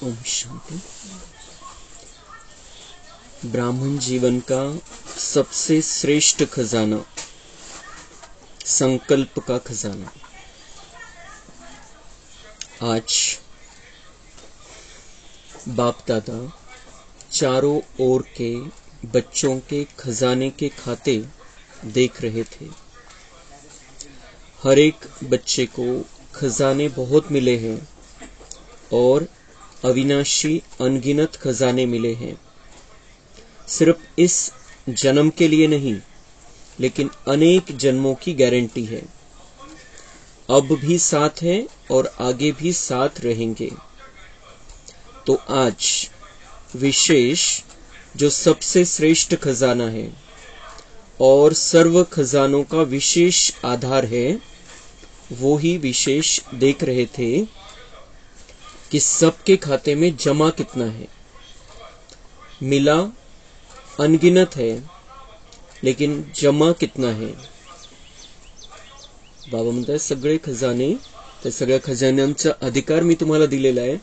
ओम शांति। ब्राह्मण जीवन का सबसे श्रेष्ठ खजाना संकल्प का खजाना। आज बाप दादा चारों ओर के बच्चों के खजाने के खाते देख रहे थे। हर एक बच्चे को खजाने बहुत मिले हैं और अविनाशी अनगिनत खजाने मिले हैं। सिर्फ इस जन्म के लिए नहीं, लेकिन अनेक जन्मों की गारंटी है। अब भी साथ है और आगे भी साथ रहेंगे। तो आज विशेष जो सबसे श्रेष्ठ खजाना है और सर्व खजानों का विशेष आधार है, वो ही विशेष देख रहे थे कि सबके खाते में जमा कितना है। मिला अनगिनत है, लेकिन जमा कितना है। बाबा म्हणतात सगळे खजाने, त्या सगळ्या खजान्यांचा अधिकार मी तुम्हाला दिलेला आहे।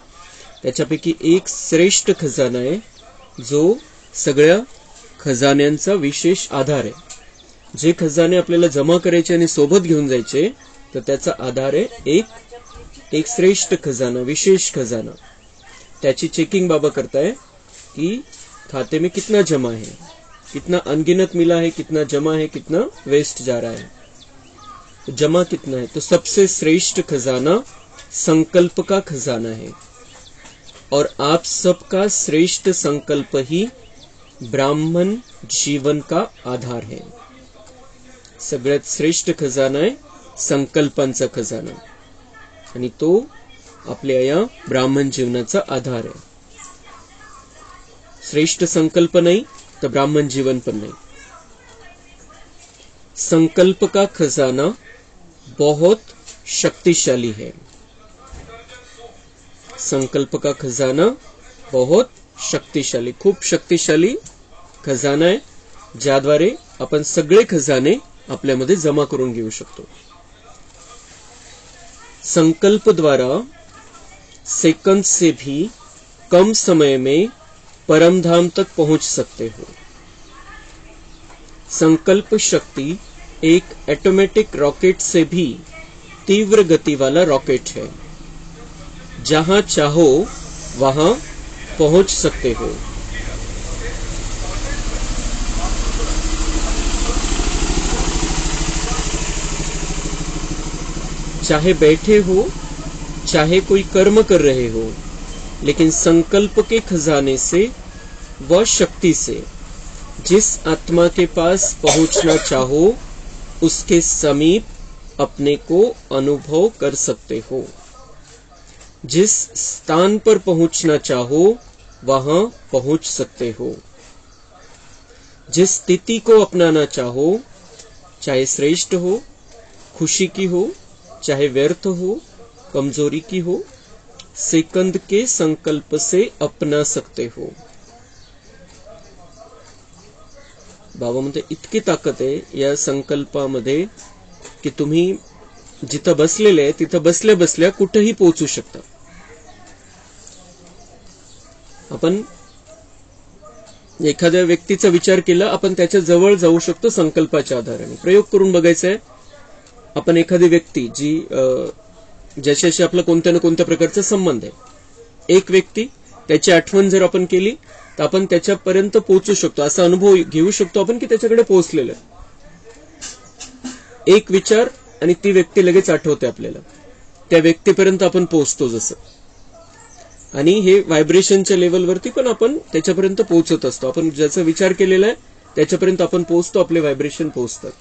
त्याच्यापैकी एक श्रेष्ठ खजाना आहे जो सगळ्या खजान्यांचा विशेष आधार आहे। जे खजाने आपल्याला जमा करायचे आणि सोबत घेऊन जायचे, तर त्याचा आधार आहे एक श्रेष्ठ खजाना, विशेष खजाना। त्याची चेकिंग बाबा करताय कि खाते में कितना जमा है, कितना अनगिनत मिला है, कितना जमा है, कितना वेस्ट जा रहा है। तो जमा कितना है, तो सबसे श्रेष्ठ खजाना संकल्प का खजाना है। और आप सबका श्रेष्ठ संकल्प ही ब्राह्मण जीवन का आधार है। सगळ्यात श्रेष्ठ खजाना आहे संकल्पांचा खजाना, आणि तो आपल्या या ब्राह्मण जीवनाचा आधार आहे। श्रेष्ठ संकल्प नहीं तो ब्राह्मण जीवन पण नहीं। संकल्प का खजाना बहुत शक्तिशाली है। संकल्प का खजाना बहुत शक्तिशाली, खूप शक्तिशाली खजाना आहे, ज्याद्वारे आपण सगळे खजाने आपल्यामध्ये जमा करून घेऊ शकतो। संकल्प द्वारा सेकंड से भी कम समय में परमधाम तक पहुंच सकते हो। संकल्प शक्ति एक ऑटोमेटिक रॉकेट से भी तीव्र गति वाला रॉकेट है। जहां चाहो वहां पहुंच सकते हो। चाहे बैठे हो, चाहे कोई कर्म कर रहे हो, लेकिन संकल्प के खजाने से व शक्ति से जिस आत्मा के पास पहुंचना चाहो उसके समीप अपने को अनुभव कर सकते हो। जिस स्थान पर पहुंचना चाहो वहां पहुंच सकते हो। जिस स्थिति को अपनाना चाहो, चाहे श्रेष्ठ हो, खुशी की हो, चाहे व्यर्थ हो, कमजोरी की हो, सेकंद के संकल्प से अपना सकते हो। बाबा म्हणते इतकी ताकद आहे या संकल्पामध्ये की तुम्ही जिथं बसलेले आहे तिथं बसल्या बसल्या कुठेही पोहोचू शकता। आपण एखाद्या व्यक्तीचा विचार केला, आपण त्याच्या जवळ जाऊ शकतो संकल्पाच्या आधाराने। प्रयोग करून बघायचा आहे। आपण एखादी व्यक्ती जी ज्याच्याशी आपला कोणत्या ना कोणत्या प्रकारचा संबंध आहे, एक व्यक्ती त्याची आठवण जर आपण केली तर आपण त्याच्यापर्यंत पोहोचू शकतो, असा अनुभव घेऊ शकतो आपण की त्याच्याकडे पोहोचलेलं आहे। एक विचार आणि ती व्यक्ती लगेच आठवते आपल्याला, त्या व्यक्तीपर्यंत आपण पोहोचतो जसं। आणि हे व्हायब्रेशनच्या लेवलवरती पण आपण त्याच्यापर्यंत पोहोचत असतो। आपण ज्याचा विचार केलेला आहे त्याच्यापर्यंत आपण पोहोचतो, आपले व्हायब्रेशन पोहोचतात।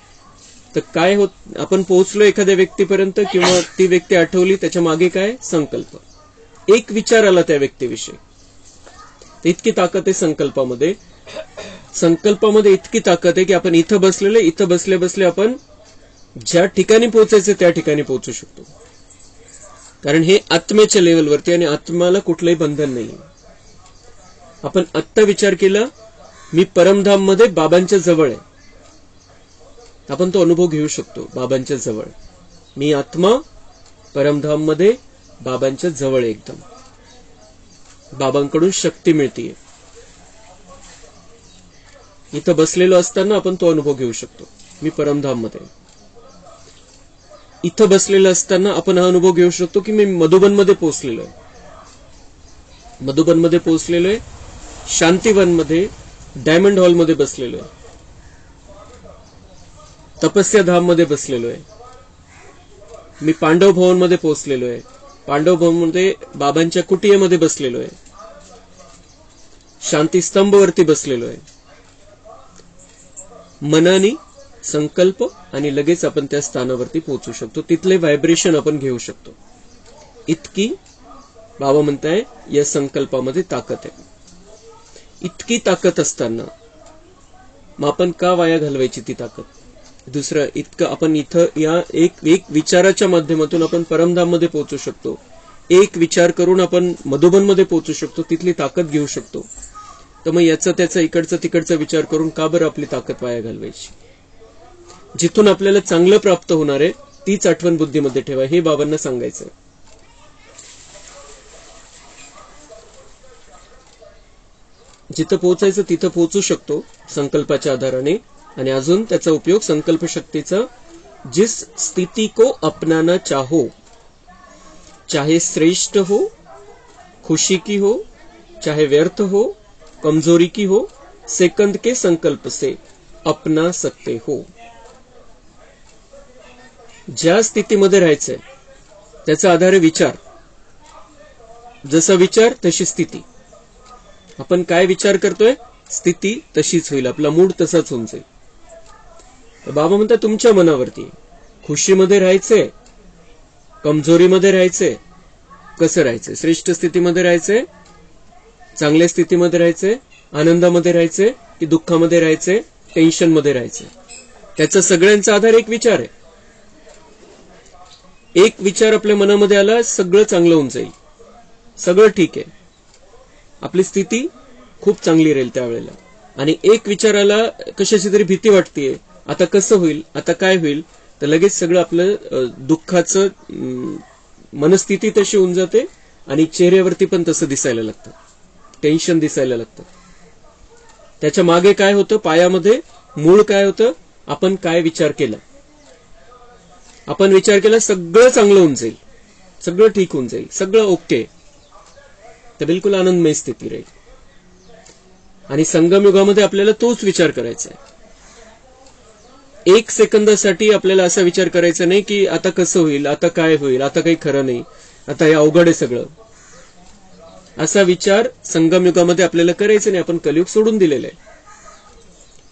तर काय होत, आपण पोहोचलो एखाद्या व्यक्तीपर्यंत किंवा ती व्यक्ती आठवली, त्याच्या मागे काय संकल्प, एक विचार आला त्या व्यक्तीविषयी। इतकी ताकद आहे संकल्पामध्ये। संकल्पामध्ये इतकी ताकद आहे की आपण इथं बसलेले, इथं बसले बसले आपण ज्या ठिकाणी पोहोचायचं त्या ठिकाणी पोहोचू शकतो। कारण हे आत्म्याच्या लेवलवरती, आणि आत्म्याला कुठलंही बंधन नाही. आपण आत्ता विचार केला, मी परमधाम मध्ये बाबांच्या जवळ आहे. आपण तो अनुभव घेऊ शकतो बाबांच्या जवळ. मी आत्मा परमधाम मध्ये बाबांच्या जवळ आहे एकदम. बाबांकडून शक्ती मिळतीये. इथं बसलेलो असताना आपण तो अनुभव घेऊ शकतो, मी परमधाम मध्ये. इथं बसलेलं असताना आपण हा अनुभव घेऊ शकतो की मी मधुबन मध्ये पोहोचलेलो आहे. मधुबन मध्ये पोहोचलेलो आहे, शांतिवन मध्ये, डायमंड हॉल मध्ये बसलेलो आहे, तपस्या धाम मध्ये बसलेलो आहे. मी पांडव भवन मध्ये पोहोचलेलो आहे. पांडव भवन मध्ये बाबांच्या कुटियेमध्ये बसलेलो आहे. शांती स्तंभ वरती बसलेलो आहे. मनाने संकल्प आणि लगेच आपण त्या स्थानावरती पोहोचू शकतो. तिथले व्हायब्रेशन आपण घेऊ शकतो. इतकी बाबा म्हणताय या संकल्पामध्ये ताकद आहे. इतकी ताकद असताना मग आपण का वाया घालवायची ती ताकद? दुसरं, इतकं आपण इथं या एक विचाराच्या माध्यमातून आपण परमधाम मध्ये पोहोचू शकतो. एक विचार करून आपण मधुबन मध्ये पोहोचू शकतो, तिथली ताकद घेऊ शकतो. तर मग याचा त्याचा इकडचा तिकडचा विचार करून का बरं आपली ताकद वाया घालवायची? जिथून आपल्याला चांगलं प्राप्त होणार आहे तीच आठवण बुद्धीमध्ये ठेवा, हे बाबांना सांगायचं. जिथं पोहोचायचं तिथं पोहोचू शकतो संकल्पाच्या आधाराने. आणि अजून त्याचा उपयोग संकल्प शक्तीचा, जिस स्थिति को अपनाना चाहो, चाहे श्रेष्ठ हो, खुशी की हो, चाहे व्यर्थ हो, कमजोरी की हो, सेकंद के संकल्प से अपना सकते हो. ज्या स्थितीमध्ये राहायचंय त्याचा आधार आहे विचार. जसा विचार तशी स्थिती. आपण काय विचार करतोय, स्थिती तशीच होईल, आपला मूड तसाच होऊन जाईल. बाबा म्हणतात तुमच्या मनावरती. खुशीमध्ये राहायचंय, कमजोरीमध्ये राहायचंय, कसं राहायचंय, श्रेष्ठ स्थितीमध्ये राहायचंय, चांगल्या स्थितीमध्ये राहायचंय, आनंदामध्ये राहायचंय की दुःखामध्ये राहायचंय, टेन्शन मध्ये राहायचंय. त्याचा सगळ्यांचा आधार एक विचार आहे. एक विचार आपल्या मनामध्ये आला, सगळं चांगलं होऊन जाईल, सगळं ठीक आहे, आपली स्थिती खूप चांगली राहील त्यावेळेला. आणि एक विचाराला कशाची तरी भीती वाटतेय, आता कसं होईल, आता काय होईल, तर लगेच सगळं आपलं दुःखाचं मनस्थिती तशी होऊन जाते आणि चेहऱ्यावरती पण तसं दिसायला लागतं, टेन्शन दिसायला लागतं. त्याच्या मागे काय होतं, पायामध्ये मूळ काय होतं, आपण काय विचार केला. आपण विचार केला सगळं चांगलं होऊन जाईल, सगळं ठीक होऊन जाईल, सगळं ओके, तर बिलकुल आनंदमय स्थिती राहील. आणि संगम युगामध्ये आपल्याला तोच विचार करायचा आहे. एक सेकंदासाठी आपल्याला असा विचार करायचा नाही की आता कसं होईल, आता काय होईल, आता काही खरं नाही, आता हे अवघड आहे सगळं. असा विचार संगम युगामध्ये आपल्याला करायचा नाही. आपण कलयुग सोडून दिलेला आहे.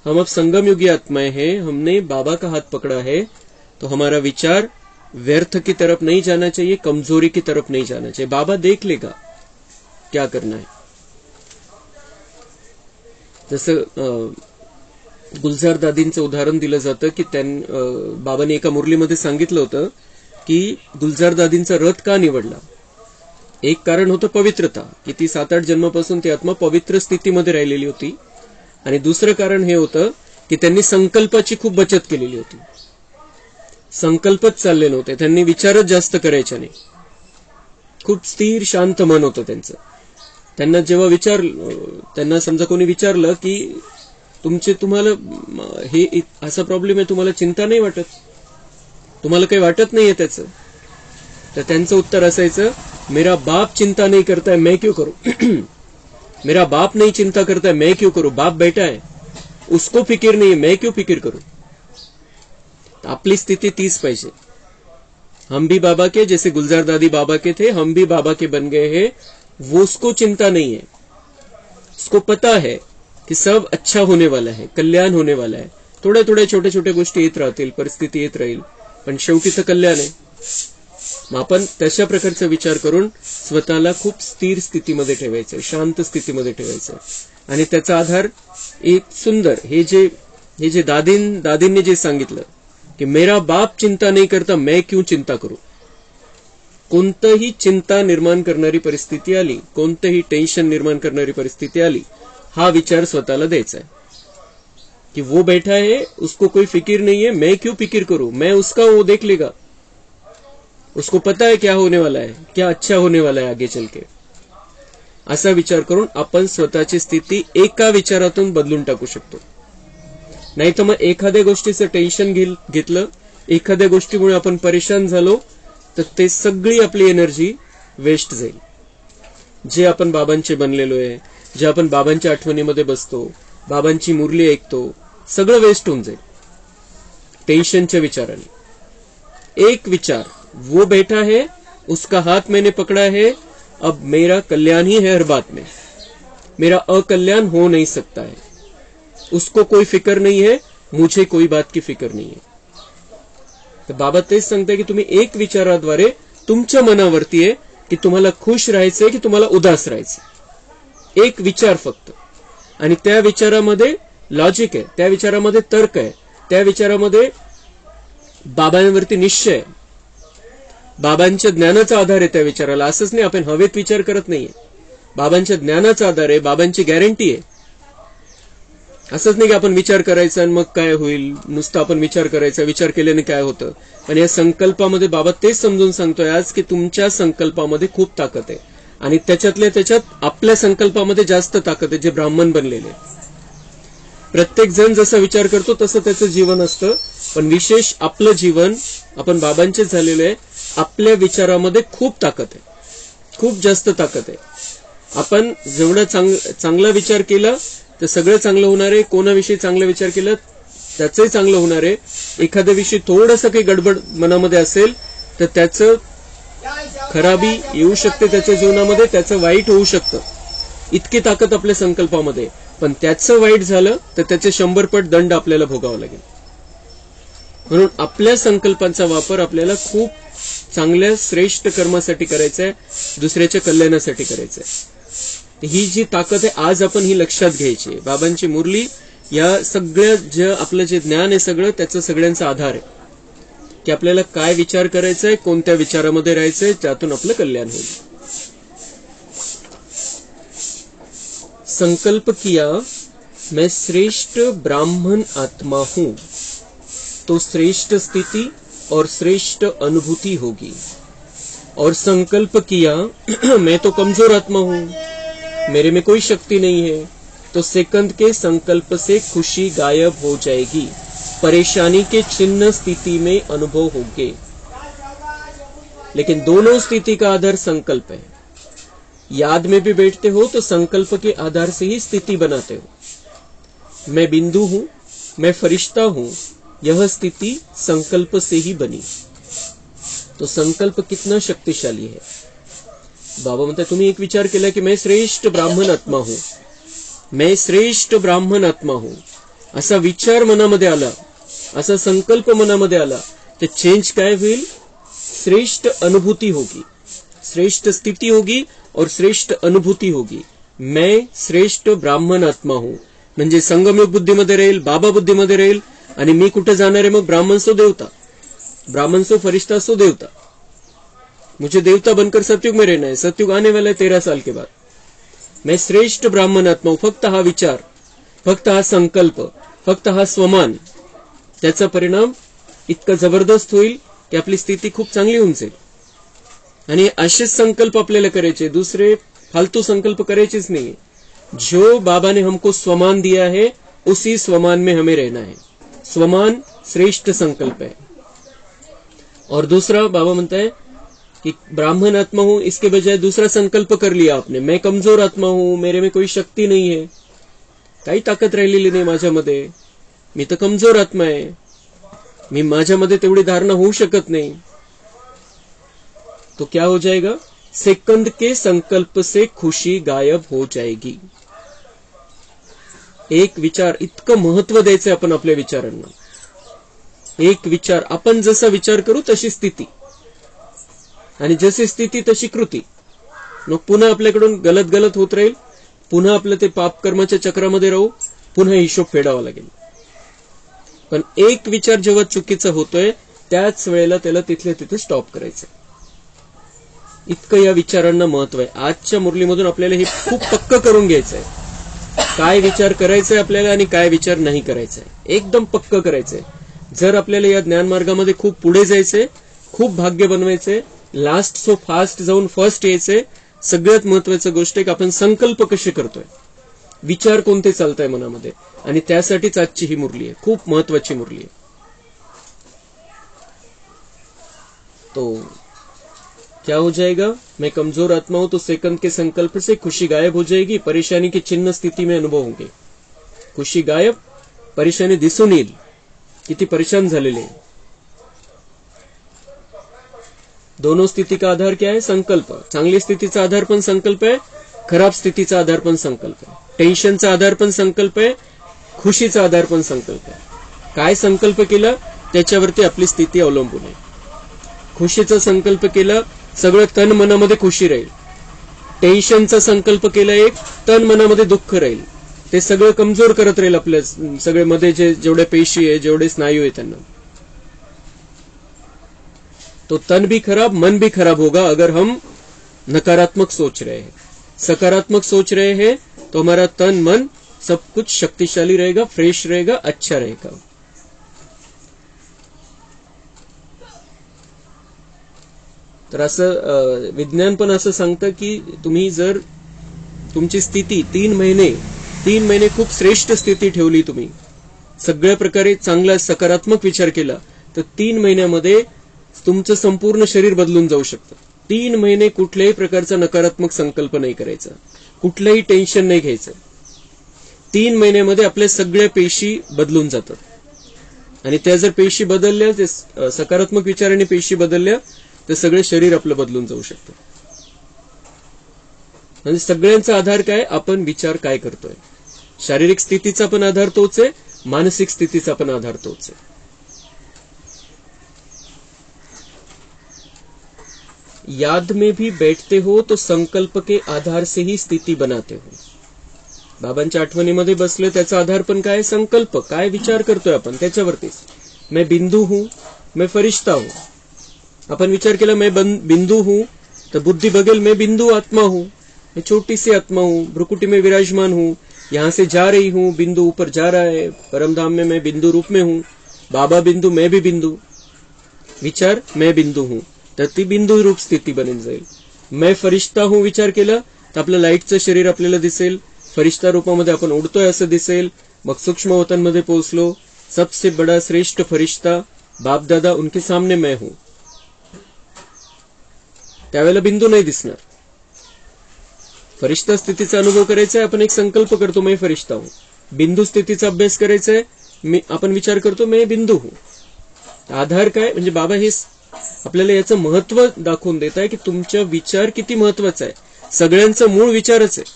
हम अब संगम युगी आत्माएं हैं, हमने बाबा का हाथ पकड़ा है, तो हमारा विचार व्यर्थ की तरफ नहीं जाना चाहिए, कमजोरी की तरफ नहीं जाना चाहिए. बाबा देख लेगा क्या करना है. जसं गुलजार दादींचं उदाहरण दिलं जातं की बाबांनी एका मुरलीमध्ये सांगितलं होतं की गुलजार दादींचा रथ का निवडला. एक कारण होतं पवित्रता, की ती 7-8 जन्मापासून ती आत्मा पवित्र स्थितीमध्ये राहिलेली होती. आणि दुसरं कारण हे होतं की त्यांनी संकल्पाची खूप बचत केलेली होती. संकल्पच चालले नव्हते, त्यांनी विचारच जास्त करायचे नाही. खूप स्थिर शांत मन होतं त्यांचं. त्यांना जेव्हा त्यांना समजा कोणी विचारलं की तुम्हाला हे असा प्रॉब्लेम आहे, तुम्हाला चिंता नाही वाटत, तुम्हाला काही वाटत नाहीये त्याचं, तर त्यांचं उत्तर असायचं, मेरा बाप चिंता नहीं करता है, मैं क्यों करूं. मेरा बाप नहीं चिंता करता है, मैं क्यों करूं. बाप बैठा है, उसको फिक्र नहीं है, मैं क्यों फिक्र करूं. आपली स्थिती तीच पाहिजे. हम भी बाबा के, जैसे गुलजार दादी बाबा के थे, हम भी बाबा के बन गए हैं. वो उसको चिंता नहीं है, उसको पता है की सब अच्छा होने वाला है, कल्याण होने वाला है. थोड्या थोड्या छोट्या छोट्या गोष्टी येत राहतील, परिस्थिती येत राहील, पण शेवटी तर कल्याण आहे. मग आपण तशा प्रकारचा विचार करून स्वतःला खूप स्थिर स्थितीमध्ये ठेवायचं, शांत स्थितीमध्ये ठेवायचं. आणि त्याचा आधार एक सुंदर, हे जे दादींनी जे सांगितलं की मेरा बाप चिंता नहीं करता, मैं क्यों चिंता करूं. कोणतंही चिंता निर्माण करणारी परिस्थिती आली, कोणतंही टेन्शन निर्माण करणारी परिस्थिती आली, हा विचार स्वतःला द्यायचा है कि वो बैठा है, उसको कोई फिक्र नहीं है, मैं क्यों फिक्र करूं, मैं उसका, वो देख लेगा, उसको पता है क्या होने वाला है, क्या अच्छा होने वाला है आगे चल के. असा विचार करून आपण स्वतःची स्थिती एका विचारातून बदलून टाकू शकतो. नाही तर मग एखाद्या गोष्टीचं टेन्शन घेतलं, एखाद्या गोष्टीमुळे आपण परेशान झालो, तर ते सगळी आपली एनर्जी वेस्ट जाईल. जे आपण बाबांचे बनलेलो आहे, जे आपण बाबांच्या आठवणीमध्ये बसतो, बाबांची मुरली ऐकतो, सगळं वेस्ट होऊन जाईल टेन्शनच्या विचाराने. एक विचार, वो बैठा है, उसका हाथ मैंने पकड़ा है, अब मेरा कल्याण ही है हर बात में, मेरा अकल्याण हो नहीं सकता है, उसको कोई फिक्र नहीं है, मुझे कोई बात की फिक्र नहीं है. तर बाबा तेच सांगताय की तुम्ही एक विचाराद्वारे तुमच्या मनावरती आहे की तुम्हाला खुश राहायचंय की तुम्हाला उदास राहायचं. एक विचार फक्त, आणि त्या विचारामध्ये लॉजिक आहे, त्या विचारामध्ये तर्क आहे, त्या विचारामध्ये बाबांवरती निश्चय आहे, बाबांच्या ज्ञानाचा आधार आहे त्या विचाराला. असंच नाही आपण हवेत विचार करत नाहीये, बाबांच्या ज्ञानाचा आधार आहे, बाबांची गॅरंटी आहे. असंच नाही की आपण विचार करायचा आणि मग काय होईल, नुसतं आपण विचार करायचा, विचार केल्याने काय होतं. पण या संकल्पामध्ये बाबा तेच समजून सांगतोय आज की तुमच्या संकल्पामध्ये खूप ताकद आहे, आणि त्याच्यातल्या त्याच्यात आपल्या संकल्पामध्ये जास्त ताकद आहे, जे ब्राह्मण बनलेले. प्रत्येक जण जसा विचार करतो तसं त्याचं जीवन असतं, पण विशेष आपलं जीवन आपण बाबांचे झालेलं आहे. आपल्या विचारामध्ये खूप ताकद आहे, खूप जास्त ताकद आहे. आपण जेवढा चांगला विचार केला तर सगळं चांगलं होणार आहे. कोणाविषयी चांगला विचार केला त्याचंही चांगलं होणार आहे. एखाद्या विषयी थोडंसं काही गडबड मनामध्ये असेल तर त्याचं खराबी येऊ शकते त्याच्या जीवनामध्ये, त्याचं वाईट होऊ शकतं. इतकी ताकद आपल्या संकल्पामध्ये. पण त्याचं वाईट झालं तर त्याचे 100 पट दंड आपल्याला भोगावा लागेल. म्हणून आपल्या संकल्पांचा वापर आपल्याला खूप चांगल्या श्रेष्ठ कर्मासाठी करायचा आहे, दुसऱ्याच्या कल्याणासाठी करायचं आहे. ही जी ताकद आहे आज आपण ही लक्षात घ्यायची आहे. बाबांची मुरली या सगळ्या जे आपलं जे ज्ञान आहे सगळं त्याचा सगळ्यांचा आधार आहे की आपल्याला काय विचार करायचा आहे, कोणत्या विचारामध्ये राहायचंय, त्यातून आपलं कल्याण होईल. संकल्प किया मैं श्रेष्ठ ब्राह्मण आत्मा हूं, तो श्रेष्ठ स्थिति और श्रेष्ठ अनुभूति होगी. और संकल्प किया मैं तो कमजोर आत्मा हूं, मेरे में कोई शक्ति नहीं है, तो सेकंड के संकल्प से खुशी गायब हो जाएगी, परेशानी के छिन्न स्थिति में अनुभव होंगे. लेकिन दोनों स्थिति का आधार संकल्प है. याद में भी बैठते हो तो संकल्प के आधार से ही स्थिति बनाते हो. मैं बिंदु हूं, मैं फरिश्ता हूं, यह स्थिति संकल्प से ही बनी. तो संकल्प कितना शक्तिशाली है. बाबा म्हणतात तुम्ही एक विचार केला की मैं श्रेष्ठ ब्राह्मण आत्मा हूं, मैं श्रेष्ठ ब्राह्मण आत्मा हूं, असा विचार मनामध्ये आला, असा संकल्प मनामध्ये आला, तर चेंज काय होईल, श्रेष्ठ अनुभूती होगी, श्रेष्ठ स्थिती होगी और श्रेष्ठ अनुभूती होगी. मैं श्रेष्ठ ब्राह्मण आत्मा हूं म्हणजे संगमयुग बुद्धीमध्ये राहील, बाबा बुद्धीमध्ये राहील. आणि मी कुठे जाणार आहे मग, ब्राह्मण सो देवता, ब्राह्मण सो फरिश्ता सो देवता. मुझे देवता बनकर सतयुग में रहना है, सतयुग आने वाला है 13 साल के बाद. मैं श्रेष्ठ ब्राह्मण आत्मा हूं. फक्त हा विचार, फक्त हा संकल्प, फक्त हा स्वमान, त्याचा परिणाम इतका जबरदस्त होईल की आपली स्थिती खूप चांगली होऊन जाईल. आणि असेच संकल्प आपल्याला करायचे, दुसरे फालतू संकल्प करायचेच नाही. जो बाबा ने हमको स्वमान दिया है उसी स्वमान में हमें रहना है. स्वमान श्रेष्ठ संकल्प है. और दूसरा बाबा म्हणता है कि ब्राह्मण आत्मा हूं, इसके बजाय दूसरा संकल्प कर लिया आपने, मैं कमजोर आत्मा हूं, मेरे में कोई शक्ति नहीं है, काही ताकद राहिलेली नाही माझ्यामध्ये, मी तर कमजोर आत्मा आहे, मी माझ्यामध्ये तेवढी धारणा होऊ शकत नाही. तो क्या हो जाएगा, सेकंड के संकल्प से खुशी गायब हो जाएगी. एक विचार, इतकं महत्व द्यायचंय आपण आपल्या विचारांना. एक विचार, आपण जसा विचार करू तशी स्थिती, आणि जशी स्थिती तशी कृती. मग पुन्हा आपल्याकडून गलत होत राहील, पुन्हा आपलं ते पाप कर्माच्या चक्रामध्ये राहू, पुन्हा हिशोब फेडावा लागेल. पण एक विचार जेव्हा चुकीचा होतोय त्याच वेळेला त्याला तिथल्या तिथे स्टॉप करायचं. इतकं या विचारांना महत्व आहे. आजच्या मुरलीमधून आपल्याला हे खूप पक्क करून घ्यायचंय, काय विचार करायचंय आपल्याला आणि काय विचार नाही करायचंय, एकदम पक्क करायचंय. जर आपल्याला या ज्ञान मार्गामध्ये खूप पुढे जायचंय, खूप भाग्य बनवायचंय, लास्ट सो फास्ट जाऊन फर्स्ट यायचंय, सगळ्यात महत्वाची गोष्ट आहे की आपण संकल्प कसे करतोय, विचार कोणते चालताय मनामध्ये, आणि त्यासाठीच आजची ही मुरली आहे, खूप महत्वाची मुरली आहे. तो क्या हो जाएगा, मैं कमजोर आत्मा हूं तो सेकंड के संकल्प से खुशी गायब हो जाएगी, परेशानी की चिन्ह स्थिति में अनुभव होंगे. खुशी गायब, परेशानी दिसून येईल, किती परेशान झालेले. दोनों स्थिति का आधार क्या है, संकल्प. चांगली स्थितीचा आधार पण संकल्प आहे, खराब स्थितीचा आधार पण संकल्प आहे. टेन्शनचा आधार पण संकल्प आहे, खुशीचा आधार पण संकल्प आहे. काय संकल्प केला त्याच्यावरती आपली स्थिती अवलंबून आहे. खुशीचा संकल्प केला, सगळं तन मनामध्ये खुशी राहील. टेन्शनचा संकल्प केला एक, तन मनामध्ये दुःख राहील. ते सगळं कमजोर करत राहील आपल्या सगळे मध्ये जेवढे पेशी आहे, जेवढे स्नायू आहे त्यांना. तो तन भी खराब, मन भी खराब होगा अगर हम नकारात्मक सोच रहे हैं. सकारात्मक सोच रहे हैं तो हमारा तन मन सब कुछ शक्तिशाली रहेगा, फ्रेश रहेगा, अच्छा रहेगा. तर असं विज्ञान पण असं सांगतं की तुम्ही जर तुमची स्थिती 3 महिने खूप श्रेष्ठ स्थिती ठेवली, तुम्ही सगळ्या प्रकारे चांगला सकारात्मक विचार केला, तर 3 महिन्यामध्ये तुमचं संपूर्ण शरीर बदलून जाऊ शकतं. 3 महिने कुठल्याही प्रकारचा नकारात्मक संकल्प नाही करायचा, कुठलंही टेन्शन नाही घ्यायचं. 3 महिन्यामध्ये आपल्या सगळ्या पेशी बदलून जातात, आणि त्या जर पेशी बदलल्या, ते सकारात्मक विचाराने पेशी बदलल्या, तर सगळे शरीर आपलं बदलून जाऊ शकतं. म्हणजे सगळ्यांचा आधार काय, आपण विचार काय करतोय. शारीरिक स्थितीचा पण आधार तोच आहे, मानसिक स्थितीचा पण आधार तोच आहे. याद में भी बैठते हो तो संकल्प के आधार से ही स्थिती बनाते हो. बाबांच्या आठवणीमध्ये बसले, त्याचा आधार पण काय, संकल्प. काय विचार करतोय आपण त्याच्यावरतीच. मैं बिंदू हूं, मैं फरिश्ता हूं. अपन विचार केला मैं बिंदु हूं, तो बुद्धि बगल मैं बिंदु आत्मा हूं, मैं छोटी सी आत्मा हूं, भ्रुकुटी में विराजमान हूं, यहां से जा रही हूं, बिंदु ऊपर जा रहा है, परमधाम में मैं बिंदु रूप में हूं, बाबा बिंदु, मैं भी बिंदु. विचार मैं बिंदु हूं, तर ती बिंदू रूप स्थिती बनून जाईल. मैं फरिश्ता हूं विचार केला, तर आपलं लाईटचं शरीर आपल्याला दिसेल, फरिश्ता रूपामध्ये आपण उडतोय असं दिसेल. मग सूक्ष्म वतनमध्ये पोहोचलो, सबसे बड़ा श्रेष्ठ फरिश्ता बाप दादा, उनके सामने मैं हूं. त्यावेळेला बिंदू नाही दिसणार. फरिश्ता स्थितीचा अनुभव करायचा आहे, आपण एक संकल्प करतो मैं फरिश्ता हूं. बिंदू स्थितीचा अभ्यास करायचा आहे, आपण विचार करतो मैं बिंदू हूं. आधार काय, म्हणजे बाबा हे आपल्याला याचं महत्व दाखवून देत आहे की तुमचा विचार किती महत्वाचा आहे. सगळ्यांचा मूळ विचारच आहे.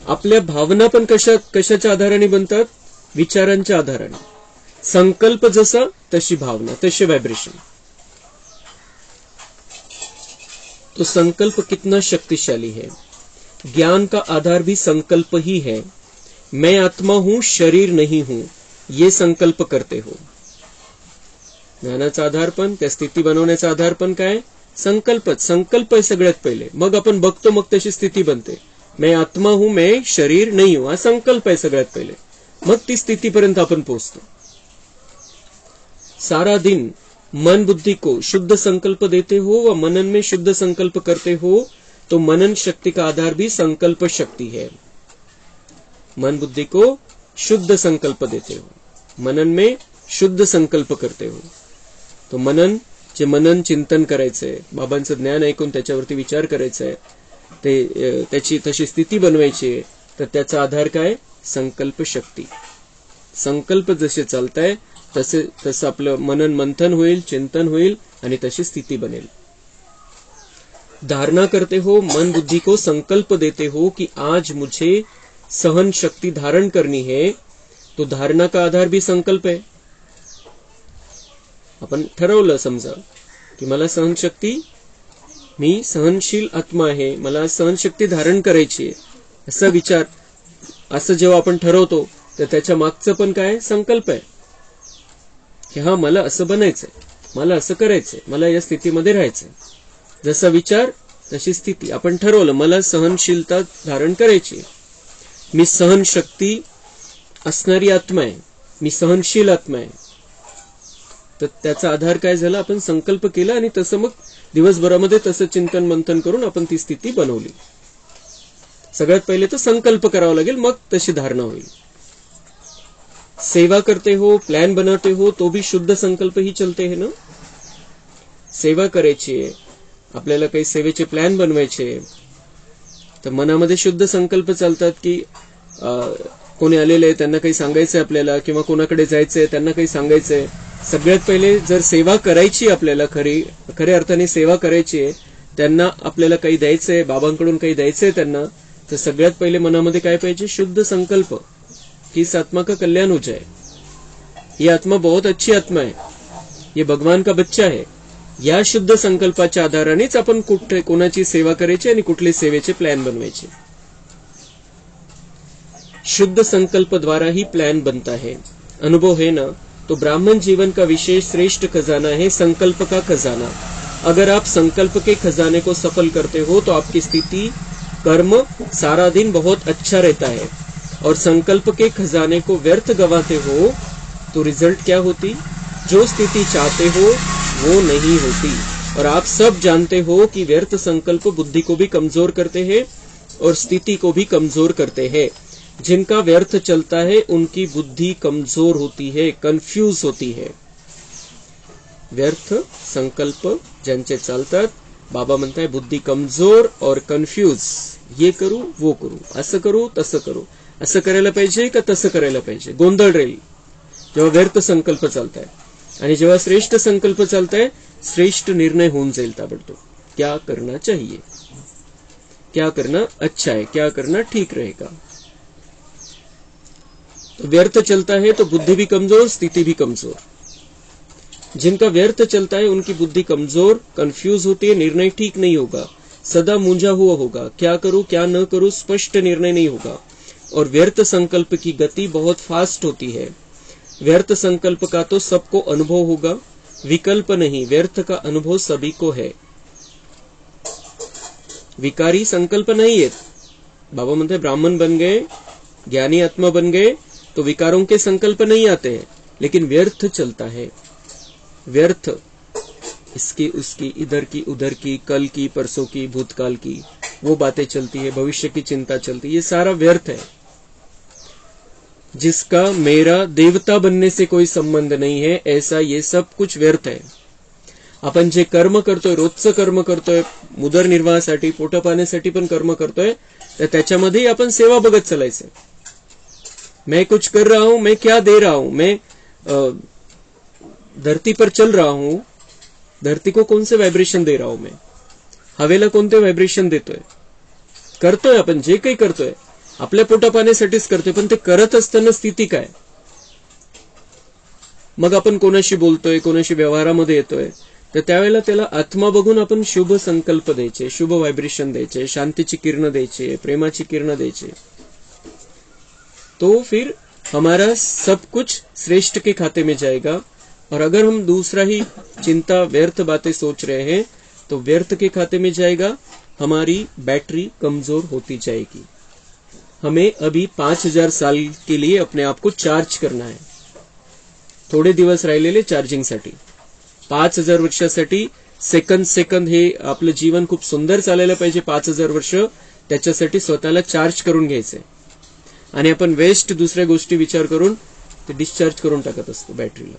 आपल्या भावना पण कशाच्या आधाराने बनतात, विचारांच्या आधाराने. संकल्प जसा तशी भावना, तसे व्हायब्रेशन. तो संकल्प कितना शक्तिशाली है. ज्ञान का आधार भी संकल्प ही है. मैं आत्मा हूं, शरीर नहीं हूं, ये संकल्प करते हो. ज्ञानाचा आधार पण, त्या स्थिती बनवण्याचा आधार पण काय, संकल्पच. संकल्प आहे सगळ्यात पहिले, मग आपण बघतो, मग तशी स्थिती बनते. मैं आत्मा हूं, मैं शरीर नहीं हूं, हा संकल्प आहे सगळ्यात पहिले, मग ती स्थितीपर्यंत आपण पोहोचतो. सारा दिन मन बुद्धि को शुद्ध संकल्प देते हो व मनन में शुद्ध संकल्प करते हो, तो मनन शक्ति का आधार भी संकल्प शक्ति है. मन बुद्धि को शुद्ध संकल्प देते हो, मनन में शुद्ध संकल्प करते हो. तो मनन चिंतन करायचंय, बाबांचं ज्ञान ऐकून त्याच्यावरती विचार करायचाय, ते त्याची तशी स्थिती बनवायची आहे, तर त्याचा आधार काय, संकल्प शक्ती. संकल्प जसे चालताय तसं आपलं मनन मंथन होईल, चिंतन होईल, आणि तशी स्थिती बनेल. धारणा करते हो, मन बुद्धि को संकल्प देते हो कि आज मुझे सहन शक्ति धारण करनी है, तो धारणा का आधार भी संकल्प आहे. आपण ठरवलं समजा की मला सहनशक्ती, मी सहनशील आत्मा आहे, मला सहनशक्ती धारण करायची आहे, असा विचार, असं जेव्हा आपण ठरवतो, तर त्याच्या मागचं पण काय, संकल्प आहे की हा मला असं बनायचंय, मला असं करायचंय, मला या स्थितीमध्ये राहायचंय. जसा विचार तशी स्थिती. आपण ठरवलं मला सहनशीलता धारण करायची, मी सहनशक्ती असणारी आत्मा आहे, मी सहनशील आत्मा आहे, तर त्याचा आधार काय झाला, आपण संकल्प केला आणि तसं मग दिवसभरामध्ये तसं चिंतन मंथन करून आपण ती स्थिती बनवली. सगळ्यात पहिले तर संकल्प करावा लागेल, मग तशी धारणा होईल. सेवा करते हो, प्लान बनाते हो, तो भी शुद्ध संकल्प ही चलते है ना. सेवा करायची आहे, आपल्याला काही सेवेचे प्लॅन बनवायचे, तर मनामध्ये शुद्ध संकल्प चालतात की कोणी आलेले आहे त्यांना काही सांगायचंय आपल्याला, किंवा कोणाकडे जायचंय त्यांना काही सांगायचंय. सगळ्यात पहिले जर सेवा करायची आपल्याला, खऱ्या अर्थाने सेवा करायची आहे, त्यांना आपल्याला काही द्यायचंय, बाबांकडून काही द्यायचंय त्यांना, तर सगळ्यात पहिले मनामध्ये काय पाहिजे, शुद्ध संकल्प कि इस आत्मा का कल्याण हो जाए, ये आत्मा बहुत अच्छी आत्मा है, ये भगवान का बच्चा है. या शुद्ध संकल्पाच्या आधारानेच आपण कोणाची सेवा करायची आणि कुठले सेवेचे प्लॅन बनवायचे. शुद्ध संकल्प द्वारा ही प्लान बनता है. अनुभव है ना, तो ब्राह्मण जीवन का विशेष श्रेष्ठ खजाना है संकल्प का खजाना. अगर आप संकल्प के खजाने को सफल करते हो तो आपकी स्थिति कर्म सारा दिन बहुत अच्छा रहता है, और संकल्प के खजाने को व्यर्थ गवाते हो तो रिजल्ट क्या होती, जो स्थिति चाहते हो वो नहीं होती. और आप सब जानते हो कि व्यर्थ संकल्प बुद्धि को भी कमजोर करते हैं और स्थिति को भी कमजोर करते हैं. जिनका व्यर्थ चलता है उनकी बुद्धि कमजोर होती है, कन्फ्यूज होती है. व्यर्थ संकल्प ज्यांचे चालतात, बाबा म्हणताय बुद्धी कमजोर और कन्फ्यूज. ये करू वो करू, असं करू तसं करू, असं करायला पाहिजे का तसं करायला पाहिजे, गोंधळ राहील जेव्हा व्यर्थ संकल्प चालताय. आणि जेव्हा श्रेष्ठ संकल्प चालताय, श्रेष्ठ निर्णय होऊन जाईल ताबडतोब. क्या करना चाहिए, क्या करना अच्छा है, क्या करना ठीक रहेगा. तो व्यर्थ चलता है तो बुद्धि भी कमजोर, स्थिति भी कमजोर. जिनका व्यर्थ चलता है उनकी बुद्धि कमजोर, कंफ्यूज होती है, निर्णय ठीक नहीं होगा, सदा मूंझा हुआ होगा, क्या करूं क्या न करूं स्पष्ट निर्णय नहीं होगा. और व्यर्थ संकल्प की गति बहुत फास्ट होती है. व्यर्थ संकल्प का तो सबको अनुभव होगा, विकल्प नहीं, व्यर्थ का अनुभव सभी को है. विकारी संकल्प नहीं है. बाबा म्हणते ब्राह्मण बन गए, ज्ञानी आत्मा बन गए तो विकारों के संकल्प नहीं आते हैं, लेकिन व्यर्थ चलता है. व्यर्थ इसकी उसकी, इधर की उधर की, कल की परसों की, भूतकाल की वो बातें चलती है, भविष्य की चिंता चलती है, ये सारा व्यर्थ है. जिसका मेरा देवता बनने से कोई संबंध नहीं है, ऐसा ये सब कुछ व्यर्थ है. आपण जे कर्म करतोय, रोजचं कर्म करतोय, उदरनिर्वाहासाठी, पोटा पाण्यासाठी पण कर्म करतोय, तर त्याच्यामध्ये आपण सेवा बघत चालायचं. मैं कुछ कर रहा हूं, मैं क्या दे रहा हूं, मैं धरती पर चल रहा हूं, धरती को कौन से वाइब्रेशन दे रहा हूं, मैं हवेला कोणते वाइब्रेशन देतोय. करतोय आपण जे काही करतोय आपल्या पोटा पाण्यासाठीच करतोय, पण ते करत असताना स्थिती काय. मग आपण कोणाशी बोलतोय, कोणाशी व्यवहारामध्ये येतोय, तर त्यावेळेला त्याला आत्मा बघून आपण शुभ संकल्प द्यायचे, शुभ वाइब्रेशन द्यायचे, शांतीची किरण द्यायचे, प्रेमाची किरण द्यायचे. तो फिर हमारा सब कुछ श्रेष्ठ के खाते में जाएगा. और अगर हम दूसरा ही चिंता व्यर्थ बातें सोच रहे हैं तो व्यर्थ के खाते में जाएगा, हमारी बैटरी कमजोर होती जाएगी. हमें अभी 5000 साल के लिए अपने आप को चार्ज करना है. थोडे दिवस राहिलेले चार्जिंगसाठी. 5000 वर्षासाठी सेकंद हे आपलं जीवन खूप सुंदर चालायला पाहिजे. 5000 वर्ष त्याच्यासाठी स्वतःला चार्ज करून घ्यायचंय. आणि आपण वेस्ट दुसऱ्या गोष्टी विचार करून ते डिस्चार्ज करून टाकत असतो बॅटरीला.